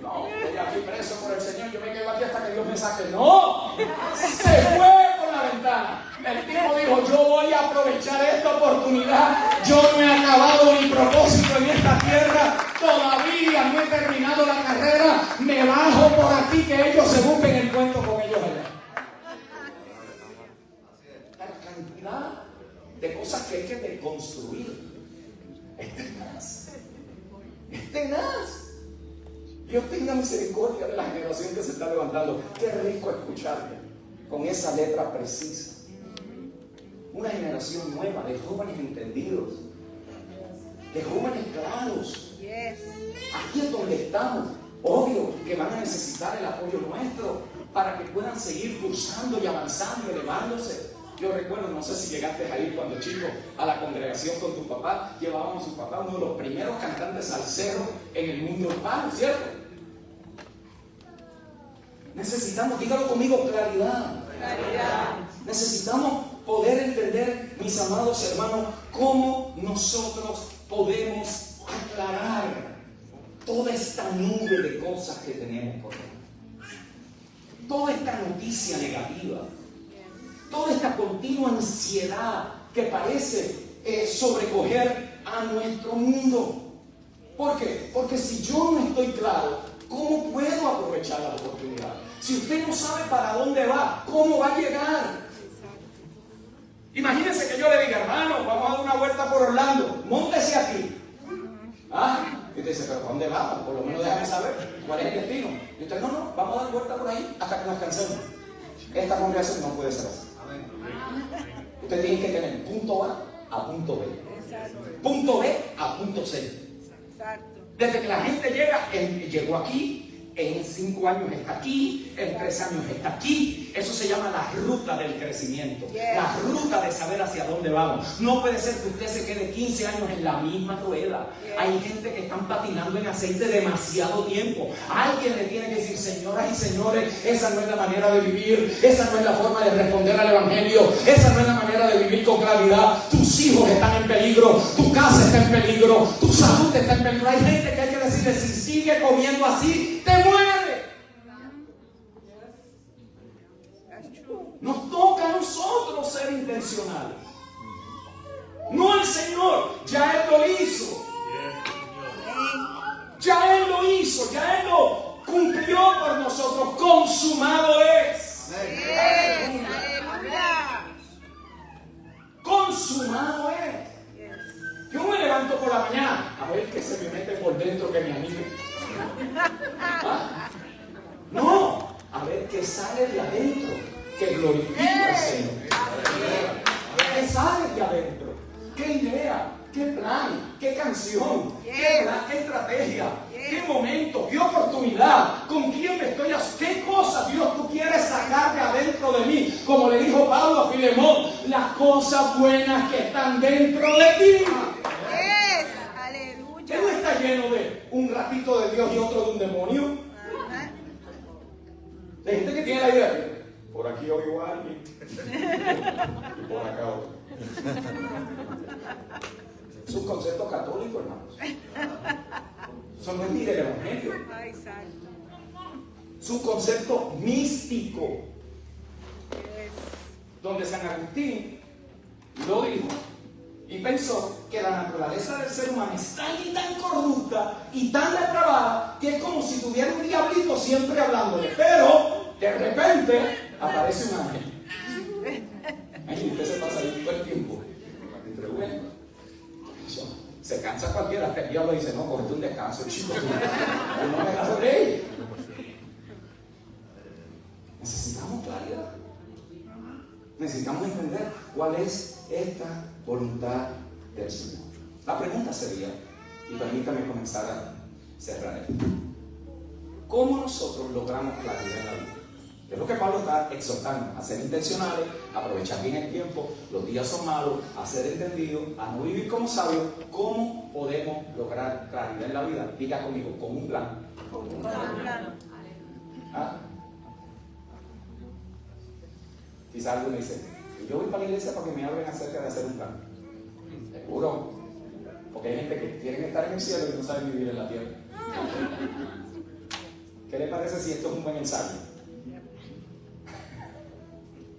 No, estoy aquí preso por el Señor, yo me quedo aquí hasta que Dios me saque. No, se fue por la ventana. El tipo dijo, yo voy a aprovechar esta oportunidad. Yo no he acabado mi propósito en esta tierra. Todavía no he terminado la carrera. Me bajo por aquí que ellos se busquen el cuento con ellos allá. La cantidad de cosas que hay que deconstruir es tenaz. Es tenaz. Dios tenga misericordia de la generación que se está levantando. Qué rico escucharle con esa letra precisa. Una generación nueva de jóvenes entendidos, de jóvenes claros. Aquí es donde estamos. Obvio que van a necesitar el apoyo nuestro para que puedan seguir cursando y avanzando, elevándose. Yo recuerdo, no sé si llegaste a ir cuando chico a la congregación con tu papá. Llevábamos a su papá, uno de los primeros cantantes salseros en el mundo urbano, ¿cierto? Necesitamos, dígalo conmigo, claridad. Necesitamos poder entender, mis amados hermanos, cómo nosotros podemos aclarar toda esta nube de cosas que tenemos por dentro. Toda esta noticia negativa. Toda esta continua ansiedad que parece sobrecoger a nuestro mundo. ¿Por qué? Porque si yo no estoy claro, ¿cómo puedo aprovechar la oportunidad? Si usted no sabe para dónde va, ¿cómo va a llegar? Imagínense que yo le diga, hermano, vamos a dar una vuelta por Orlando, móntese aquí. Y usted dice, pero ¿para dónde vamos? Por lo menos déjame saber cuál es el destino. Y usted, no, vamos a dar vuelta por ahí hasta que nos cansemos. Esta congregación no puede ser así. Usted tiene que tener punto A punto B. Punto B a punto C. Desde que la gente llegó aquí, en 5 años está aquí, en 3 años está aquí. Eso se llama la ruta del crecimiento, la ruta de saber hacia dónde vamos. No puede ser que usted se quede 15 años en la misma rueda. Hay gente que están patinando en aceite demasiado tiempo. Alguien le tiene que decir, señoras y señores, esa no es la manera de vivir, esa no es la forma de responder al evangelio, esa no es la manera de vivir con claridad. Tus hijos están en peligro, tu casa está en peligro, tu salud está en peligro. Hay gente que hay que decirle, si sigue comiendo así, te muere. Nos toca a nosotros ser intencionales. No el Señor, ya Él lo hizo. Ya Él lo hizo, ya Él lo cumplió por nosotros. Consumado es. Consumado es. Yo me levanto por la mañana a ver qué se me mete por dentro que me anime. No, a ver qué sale de adentro, que glorifica al Señor. ¿Qué sale de adentro? ¿Qué idea? ¿Qué plan? ¿Qué canción? ¿Qué estrategia? ¿Qué momento? ¿Qué oportunidad? ¿Con quién me estoy haciendo? ¿Qué cosas, Dios, tú quieres sacar de adentro de mí? Como le dijo Pablo a Filemón, las cosas buenas que están dentro de ti. ¿Qué no está lleno de un ratito de Dios y otro de un demonio? Hay gente que tiene la idea de, por aquí oigo a alguien y por acá otro. Es un concepto católico, hermanos. Eso no es ni del evangelio. Es un concepto místico, donde San Agustín lo dijo y pensó que la naturaleza del ser humano es tan corrupta y tan depravada que es como si tuviera un diablito siempre hablándole, pero de repente aparece un ángel. Ay, usted se pasa ahí todo el tiempo se cansa cualquiera, hasta el diablo dice, no, cógete un descanso, chico, no me das rey. Necesitamos claridad. Necesitamos entender cuál es esta voluntad del Señor. La pregunta sería, y permítame comenzar a cerrar esto, ¿cómo nosotros logramos claridad en la vida? Es lo que Pablo está exhortando, a ser intencionales, a aprovechar bien el tiempo, los días son malos, a ser entendidos, a no vivir como sabios. ¿Cómo podemos lograr claridad en la vida? Diga conmigo, con un plan. Con un plan. Quizás alguno dice, yo voy para la iglesia para que me hablen acerca de hacer un plan. Seguro, porque hay gente que quiere estar en el cielo y no saben vivir en la tierra. ¿Qué le parece si esto es un buen ensayo?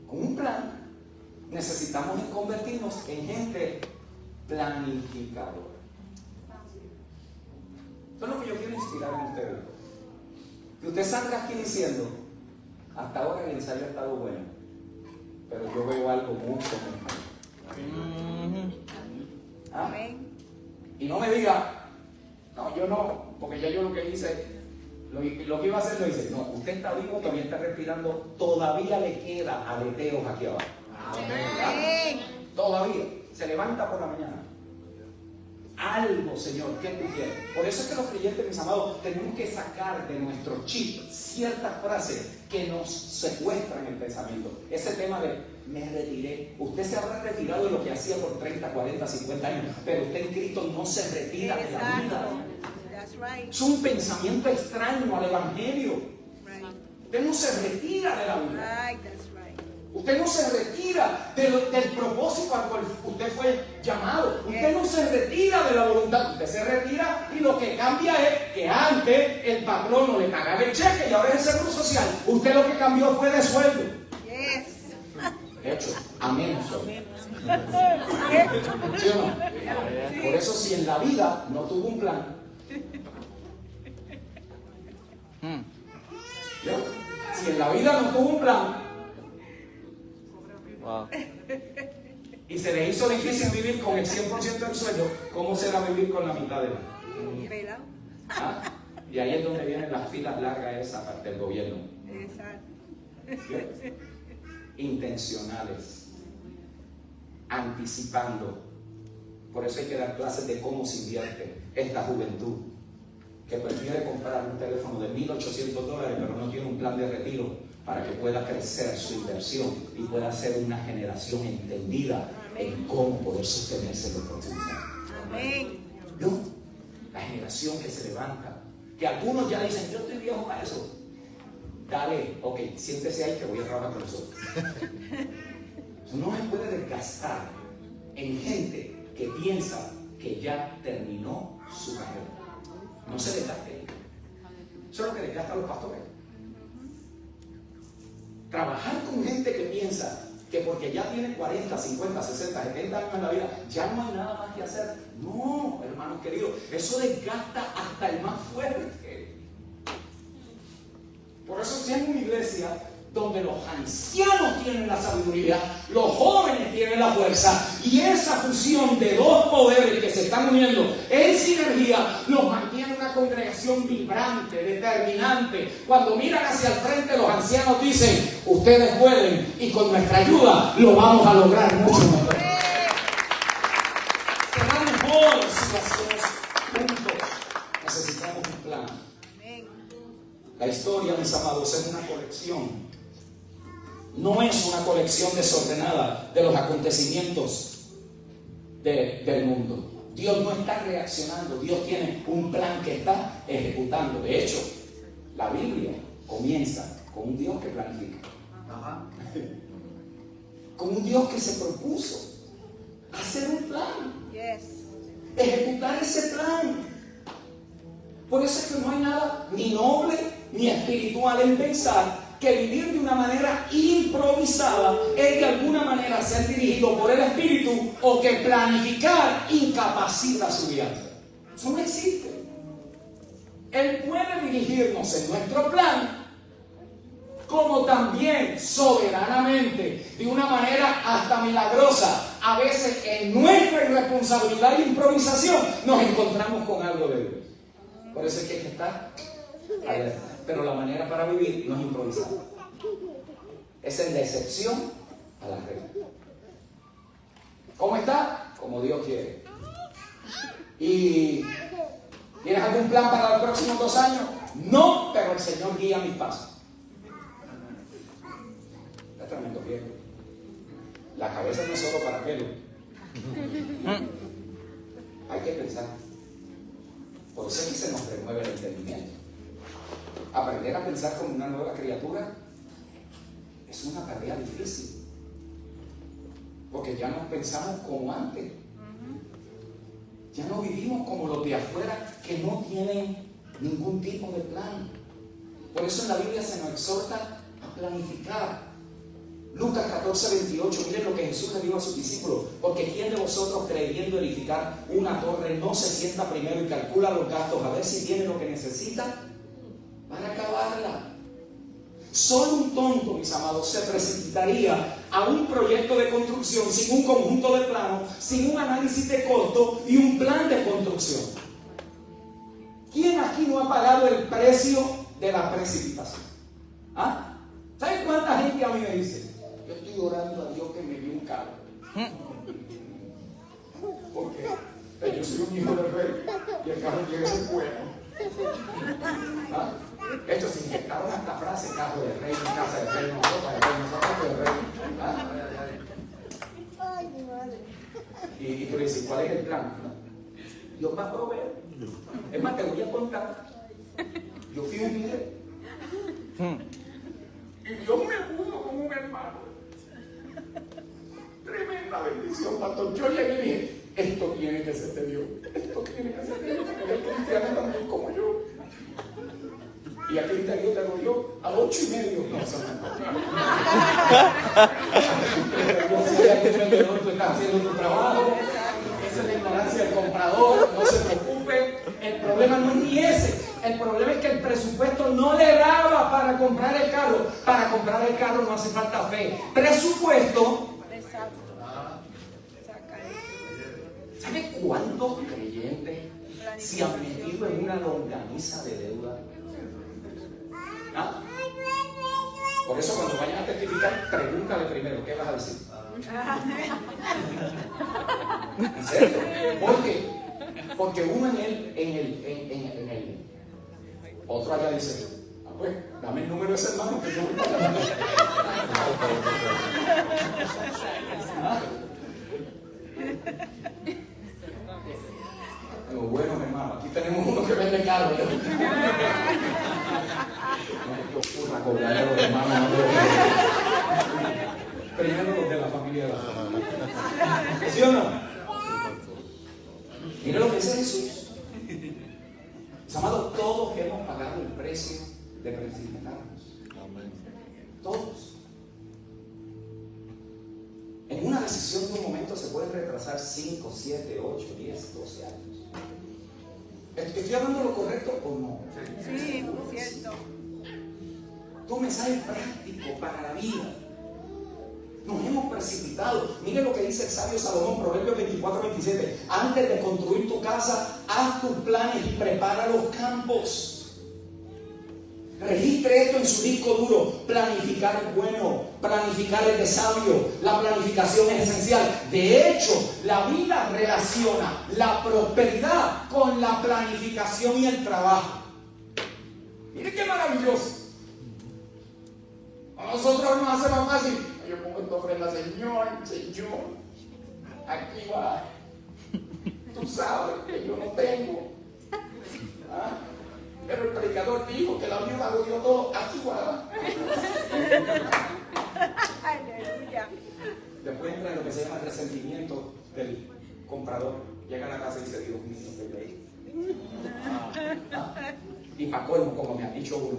Con un plan necesitamos convertirnos en gente planificadora. Eso es lo que yo quiero inspirar en ustedes. Que usted salga aquí diciendo, hasta ahora el ensayo ha estado bueno, pero yo veo algo mucho mejor. ¿Ah? Amén. Y no me diga, no, yo no, porque ya yo lo que hice, lo que iba a hacer lo hice. No, usted está vivo, todavía está respirando, todavía le queda aleteos aquí abajo. Amén. Todavía se levanta por la mañana. Algo, Señor, ¿qué tú quieres? Por eso es que los creyentes, mis amados, tenemos que sacar de nuestro chip ciertas frases que nos secuestran el pensamiento. Ese tema de me retiré. Usted se habrá retirado de lo que hacía por 30, 40, 50 años, pero usted en Cristo no se retira de la vida. Exacto. That's right. Es un pensamiento extraño al Evangelio. Right. Usted no se retira de la vida. Right. That's right. Usted no se retira del propósito al cual usted fue llamado. Usted no se retira de la voluntad. Usted se retira y lo que cambia es que antes el patrón no le pagaba el cheque y ahora es el seguro social. Usted lo que cambió fue de sueldo. Yes. De hecho, a menos sueldo. Yes. ¿Sí o no? Por eso si en la vida no tuvo un plan. ¿Ya? Si en la vida no tuvo un plan. Wow. Y se le hizo difícil vivir con el 100% del sueldo, ¿cómo será vivir con la mitad de él? Pelado. ¿Ah? Y ahí es donde vienen las filas largas esa parte del gobierno. Exacto. ¿Sí? Intencionales, anticipando. Por eso hay que dar clases de cómo se invierte esta juventud, que prefiere comprar un teléfono de $1,800, pero no tiene un plan de retiro para que pueda crecer su inversión y pueda ser una generación entendida en cómo poder sostenerse en los próximos años. Amén. ¿No? La generación que se levanta, que algunos ya dicen, yo estoy viejo para eso. Dale, ok, siéntese ahí que voy a trabajar con nosotros. No se puede desgastar en gente que piensa que ya terminó su carrera. No se desgaste ahí. Eso es lo que desgasta a los pastores. Trabajar con gente que piensa que porque ya tiene 40, 50, 60, 70 años en la vida, ya no hay nada más que hacer. No, hermanos queridos, eso desgasta hasta el más fuerte. Por eso si hay una iglesia donde los ancianos tienen la sabiduría, los jóvenes tienen la fuerza, y esa fusión de dos poderes que se están uniendo en sinergia nos mantiene una congregación vibrante, determinante. Cuando miran hacia el frente, los ancianos dicen, ustedes pueden, y con nuestra ayuda lo vamos a lograr mucho mejor. Será mejor si lo hacemos juntos. Necesitamos un plan. Amén. La historia, mis amados, es una colección. No es una colección desordenada de los acontecimientos del mundo. Dios no está reaccionando, Dios tiene un plan que está ejecutando. De hecho, la Biblia comienza con un Dios que planifica. Con un Dios que se propuso hacer un plan, Yes. ejecutar ese plan. Por eso es que no hay nada ni noble ni espiritual en pensar que vivir de una manera improvisada es de alguna manera ser dirigido por el Espíritu, o que planificar incapacita su vida. Eso no existe. Él puede dirigirnos en nuestro plan, como también soberanamente, de una manera hasta milagrosa. A veces en nuestra irresponsabilidad e improvisación nos encontramos con algo de Dios. Por eso es que hay que estar alerta. Pero la manera para vivir no es improvisar. Esa es la excepción a la regla. ¿Cómo está? Como Dios quiere. ¿Y tienes algún plan para los próximos 2 años? No, pero el Señor guía mis pasos. Es tremendo viejo. La cabeza no es solo para pelo. Hay que pensar. Por eso es que se nos remueve el entendimiento. Aprender a pensar como una nueva criatura es una tarea difícil, porque ya no pensamos como antes. Ya no vivimos como los de afuera, que no tienen ningún tipo de plan. Por eso en la Biblia se nos exhorta a planificar. Lucas 14:28, miren lo que Jesús le dijo a sus discípulos: porque ¿quién de vosotros, creyendo edificar una torre, no se sienta primero y calcula los gastos a ver si tiene lo que necesita para acabarla? Solo un tonto, mis amados, se precipitaría a un proyecto de construcción sin un conjunto de planos, sin un análisis de costo y un plan de construcción. ¿Quién aquí no ha pagado el precio de la precipitación? ¿Ah? ¿Saben cuánta gente a mí me dice: yo estoy orando a Dios que me dé un carro? Porque yo soy un hijo del rey y el carro llega a ser bueno. ¿Ah? De hecho, se inyectaron esta frase: carro de rey, casa de rey, no ropa de rey, no zapato de rey. ¿Ah? Y tú le dices: ¿cuál es el plan? Dios va a proveer. Es más, te voy a contar. Yo fui un líder y Dios me puso como un hermano. Tremenda bendición, pastor. Yo llegué y dije: esto tiene que ser de Dios. Esto tiene que ser de Dios. Porque el cristiano también como yo. Y aquí Dios te lo dio a 8:30. No, eso no. Tú estás haciendo tu trabajo. Esa es la ignorancia del comprador. No se preocupe. El problema no es ni ese. El problema es que el presupuesto no le daba para comprar el carro. Para comprar el carro no hace falta fe. Presupuesto. ¿Sabe cuántos creyentes se han metido en una longaniza de deuda? ¿Ah? Por eso cuando vayan a testificar, pregúntale primero: ¿qué vas a decir? ¿En serio? ¿Por qué? Porque uno en el otro allá dice: ah, pues, dame el número de ese hermano que yo voy a pagar. ¿Ah? Pero bueno, hermano, aquí tenemos uno que vende carro. No te ocurra cobrar a los hermanos. Primero los de la familia de la familia. ¿Sí o no? Mira lo que dice Jesús. Mis amados, todos hemos pagado el precio de precipitarnos. Todos. En una decisión de un momento se puede retrasar 5, 7, 8, 10, 12 años. ¿Estoy hablando lo correcto o no? Sí, cierto. Un mensaje práctico para la vida. Nos hemos precipitado. Mire lo que dice el sabio Salomón, Proverbios 24:27. Antes de construir tu casa, haz tus planes y prepara los campos. Registre esto en su disco duro. Planificar es bueno, planificar es de sabio. La planificación es esencial. De hecho, la vida relaciona la prosperidad con la planificación y el trabajo. Mire qué maravilloso. A nosotros nos hace más fácil: yo pongo esta ofrenda, Señor, aquí va. Tú sabes que yo no tengo. ¿Ah? Pero el predicador dijo que la viuda lo dio todo, aquí va. Aleluya. Después entra lo que se llama el resentimiento del comprador. Llega a la casa y dice: Dios mío, ¿qué leí? Y para colmo, como me ha dicho uno: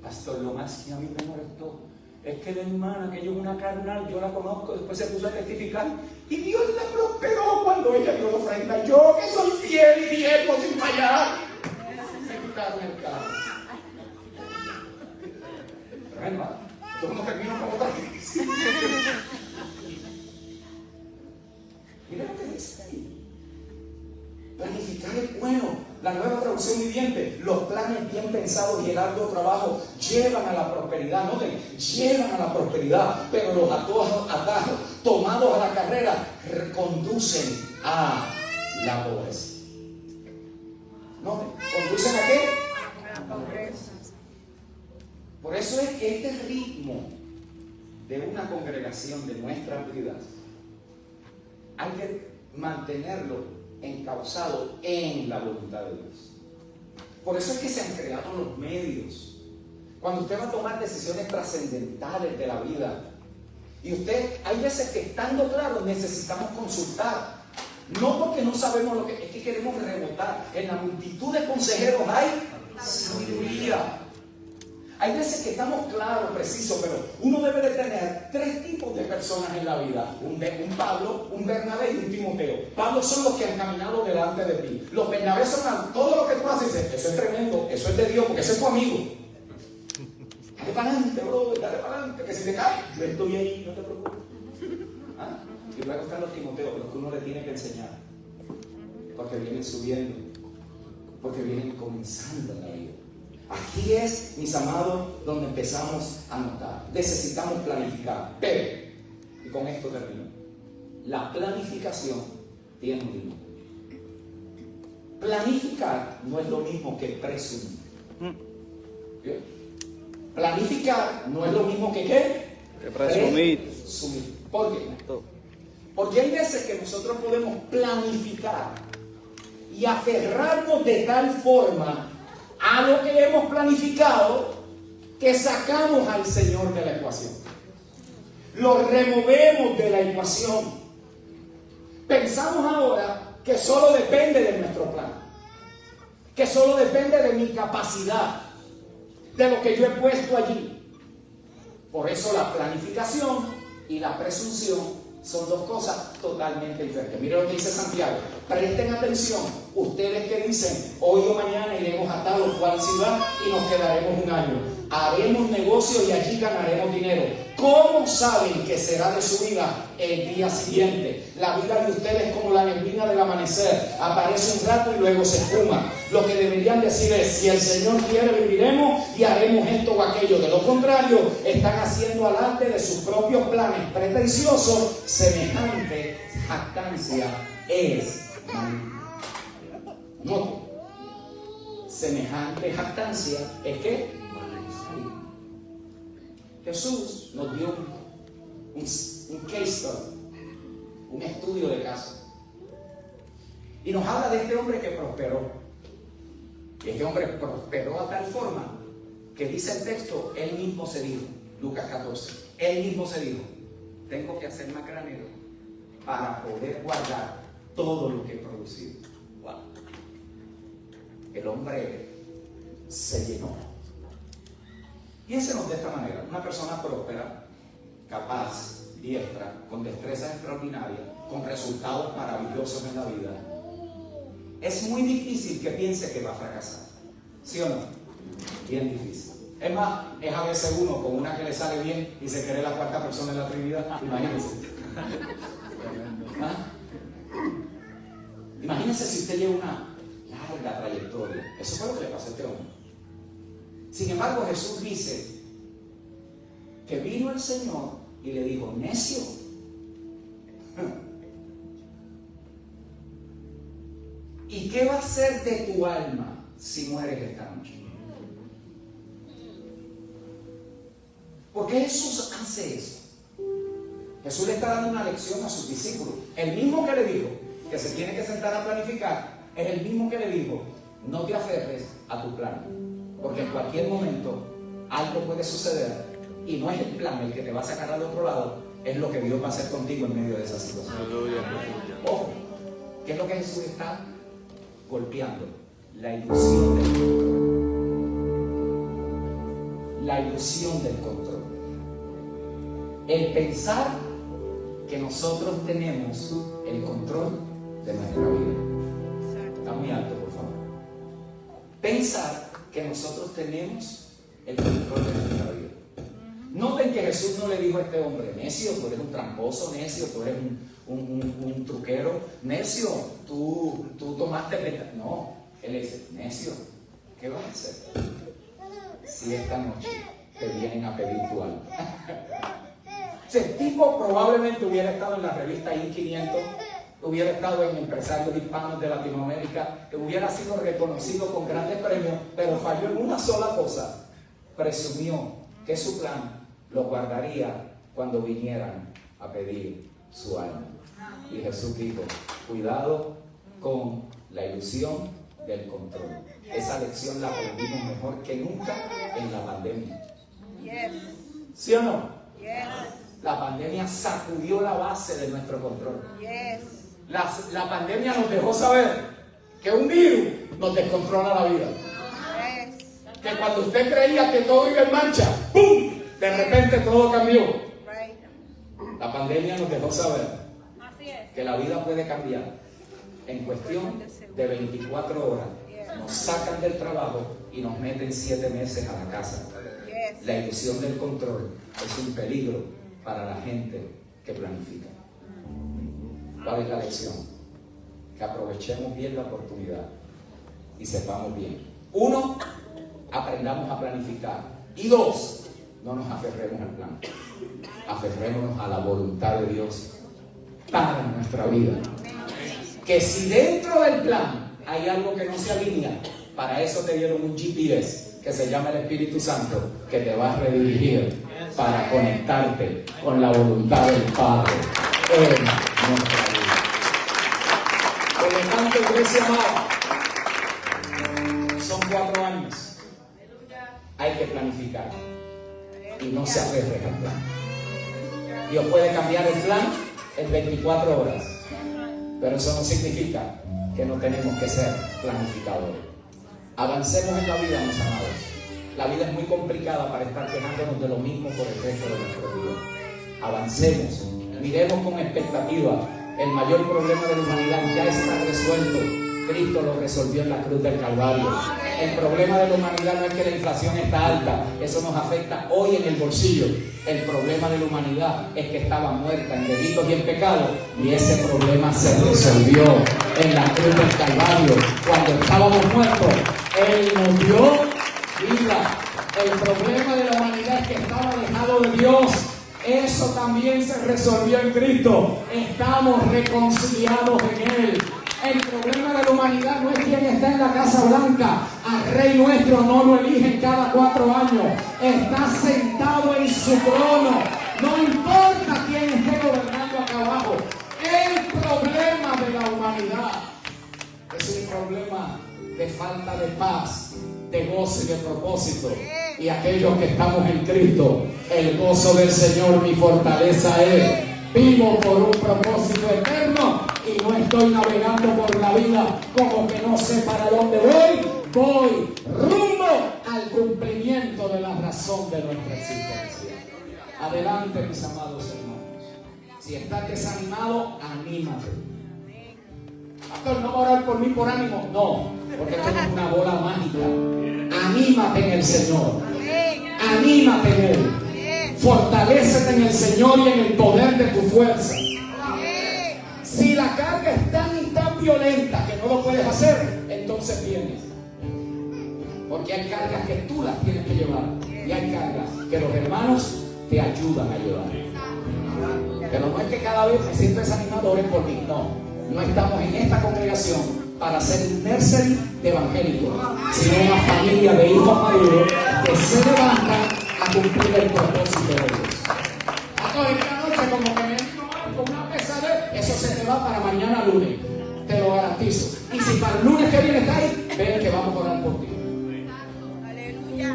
pastor, lo más que a mí me molestó es que la hermana, que yo una carnal, yo la conozco, después se puso a testificar y Dios la prosperó cuando ella dio la ofrenda. Yo, que soy fiel y diezmo sin fallar, me quitaron el carro. Pero hermano, yo no termino como tal. Mira lo que dice ahí. Planificar es bueno. La Nueva Traducción Viviente: los planes bien pensados y el arduo trabajo llevan a la prosperidad. Noten, llevan a la prosperidad, pero los atajos tomados a la carrera conducen a la pobreza. Noten, ¿conducen a qué? A la pobreza. Por eso es que este ritmo de una congregación, de nuestras vidas, hay que mantenerlo encauzado en la voluntad de Dios. Por eso es que se han creado los medios. Cuando usted va a tomar decisiones trascendentales de la vida, y usted, hay veces que estando claro necesitamos consultar, no porque no sabemos lo que es, que queremos rebotar. En la multitud de consejeros hay sabiduría. Hay veces que estamos claros, precisos, pero uno debe de tener 3 tipos de personas en la vida. Un Pablo, un Bernabé y un Timoteo. Pablo son los que han caminado delante de ti. Los Bernabé son todo lo que tú haces. Eso es tremendo, eso es de Dios, porque ese es tu amigo. Dale para adelante, bro, dale para adelante, que si te cae, yo estoy ahí, no te preocupes. ¿Ah? Y luego están los Timoteos, los que uno le tiene que enseñar. Porque vienen subiendo, porque vienen comenzando en la vida. Aquí es, mis amados, donde empezamos a notar. Necesitamos planificar. Pero, y con esto termino, la planificación tiene un límite. Planificar no es lo mismo que presumir. ¿Bien? Planificar no es lo mismo que ¿qué? Presumir. ¿Por qué? Porque hay veces que nosotros podemos planificar y aferrarnos de tal forma a lo que hemos planificado que sacamos al Señor de la ecuación. Lo removemos de la ecuación. Pensamos ahora que solo depende de nuestro plan, que solo depende de mi capacidad, de lo que yo he puesto allí. Por eso la planificación y la presunción son 2 cosas totalmente diferentes. Miren lo que dice Santiago. Presten atención. Ustedes que dicen, hoy o mañana iremos a tal o cual ciudad y nos quedaremos un año. Haremos negocio y allí ganaremos dinero. ¿Cómo saben que será de su vida el día siguiente? La vida de ustedes es como la neblina del amanecer. Aparece un rato y luego se esfuma. Lo que deberían decir es, si el Señor quiere viviremos y haremos esto o aquello. De lo contrario, están haciendo adelante de sus propios planes pretenciosos. Semejante jactancia es no. Semejante jactancia es que Jesús nos dio un case study, un estudio de caso. Y nos habla de este hombre que prosperó. Y este hombre prosperó a tal forma que dice el texto, él mismo se dijo, Lucas 14, él mismo se dijo, tengo que hacer más granero para poder guardar todo lo que he producido. Wow. El hombre se llenó. Piénsenos de esta manera, una persona próspera, capaz, diestra, con destrezas extraordinarias, con resultados maravillosos en la vida. Es muy difícil que piense que va a fracasar, ¿sí o no? Bien difícil. Es más, es a veces uno con una que le sale bien y se cree la 4ª persona en la Trinidad. Imagínense. ¿Ah? Imagínense si usted lleva una larga trayectoria. Eso fue lo que le pasó a este hombre. Sin embargo, Jesús dice que vino el Señor y le dijo, necio, ¿y qué va a hacer de tu alma si mueres esta noche? ¿Por qué Jesús hace eso? Jesús le está dando una lección a sus discípulos. El mismo que le dijo que se tiene que sentar a planificar es el mismo que le dijo, no te aferres a tu plan. Porque en cualquier momento algo puede suceder y no es el plan el que te va a sacar al otro lado, es lo que Dios va a hacer contigo en medio de esa situación. Ojo, ¿qué es lo que Jesús está golpeando? La ilusión del control. La ilusión del control. El pensar que nosotros tenemos el control de nuestra vida. Está muy alto, por favor. Pensar que nosotros tenemos el control de nuestra vida. Noten que Jesús no le dijo a este hombre, necio, tú eres un tramposo, necio, tú eres un truquero, necio, tú tomaste venta. No, él le dice, necio, ¿qué vas a hacer si esta noche te vienen a pedir tu alma? Ese tipo probablemente hubiera estado en la revista I500, hubiera estado en Empresarios Hispanos de Latinoamérica, que hubiera sido reconocido con grandes premios, pero falló en una sola cosa. Presumió que su plan lo guardaría cuando vinieran a pedir su alma. Y Jesús dijo, cuidado con la ilusión del control. Esa lección la aprendimos mejor que nunca en la pandemia. ¿Sí o no? La pandemia sacudió la base de nuestro control. La pandemia nos dejó saber que un virus nos descontrola la vida. que cuando usted creía que todo iba en marcha, ¡pum!, de repente todo cambió. Right. La pandemia nos dejó saber Así es. que la vida puede cambiar en cuestión de 24 horas. Nos sacan del trabajo y nos meten 7 meses a la casa. Yes. La ilusión del control es un peligro para la gente que planifica. ¿Cuál es la lección? Que aprovechemos bien la oportunidad y sepamos bien. 1, aprendamos a planificar. Y 2, no nos aferremos al plan. Aferrémonos a la voluntad de Dios para nuestra vida. Que si dentro del plan hay algo que no se alinea, para eso te dieron un GPS que se llama el Espíritu Santo, que te va a redirigir para conectarte con la voluntad del Padre en nuestra vida. Por lo tanto, iglesia amada, son 4 años. Hay que planificar y no se aferre al plan. Dios puede cambiar el plan en 24 horas, pero eso no significa que no tenemos que ser planificadores. Avancemos en la vida, mis amados. La vida es muy complicada para estar quejándonos de lo mismo por el resto de nuestro vida. Avancemos, miremos con expectativa. El mayor problema de la humanidad ya está resuelto. Cristo lo resolvió en la cruz del Calvario. El problema de la humanidad no es que la inflación está alta, eso nos afecta hoy en el bolsillo. El problema de la humanidad es que estaba muerta en delitos y en pecados, y ese problema se resolvió en la cruz del Calvario. Cuando estábamos muertos, Él nos dio vida. El problema de la humanidad es que estaba alejado de Dios. Eso también se resolvió en Cristo. Estamos reconciliados en Él. El problema de la humanidad no es quién está en la Casa Blanca. Al Rey nuestro no lo eligen cada 4 años. Está sentado en su trono. No importa quién esté gobernando acá abajo. El problema de la humanidad es un problema de falta de paz, de gozo y de propósito. Y aquellos que estamos en Cristo, el gozo del Señor mi fortaleza es. Vivo por un propósito eterno y no estoy navegando por la vida como que no sé para dónde voy. Voy rumbo al cumplimiento de la razón de nuestra existencia. Adelante, mis amados hermanos. Si estás desanimado, anímate. Pastor, no va a orar por mí por ánimo. No, porque esto no es una bola mágica. Anímate en el Señor. Anímate en Él. Fortalécete en el Señor y en el poder de tu fuerza. Si la carga es tan y tan violenta que no lo puedes hacer, entonces vienes. Porque hay cargas que tú las tienes que llevar y hay cargas que los hermanos te ayudan a llevar. Pero no es que cada vez me siento desanimado, ores por mí. No estamos en esta congregación para ser un nursery de evangélicos, sino una familia de hijos maduros que se levantan a cumplir el propósito de Dios. Esta noche como que me vino con una pesadez, eso se te va para mañana lunes, te lo garantizo. Y si para el lunes que viene está ahí, ven que vamos a orar por ti.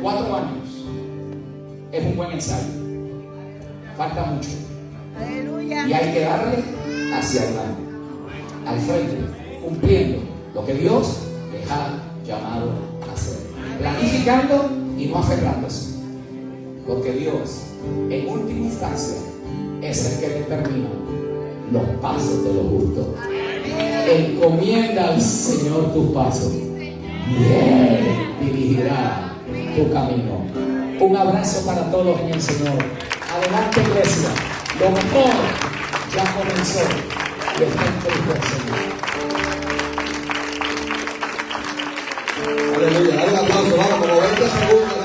4 años es un buen ensayo, falta mucho. Y hay que darle hacia adelante, al frente, cumpliendo lo que Dios les ha llamado a hacer, planificando y no aferrándose. Porque Dios, en última instancia, es el que determina los pasos de los justos. Encomienda al Señor tus pasos y Él dirigirá tu camino. Un abrazo para todos en el Señor. Adelante, iglesia. Lo mejor ya comenzó y está en Cristo el Señor. Aleluya. Dale un aplauso, vamos, como 20 segundos.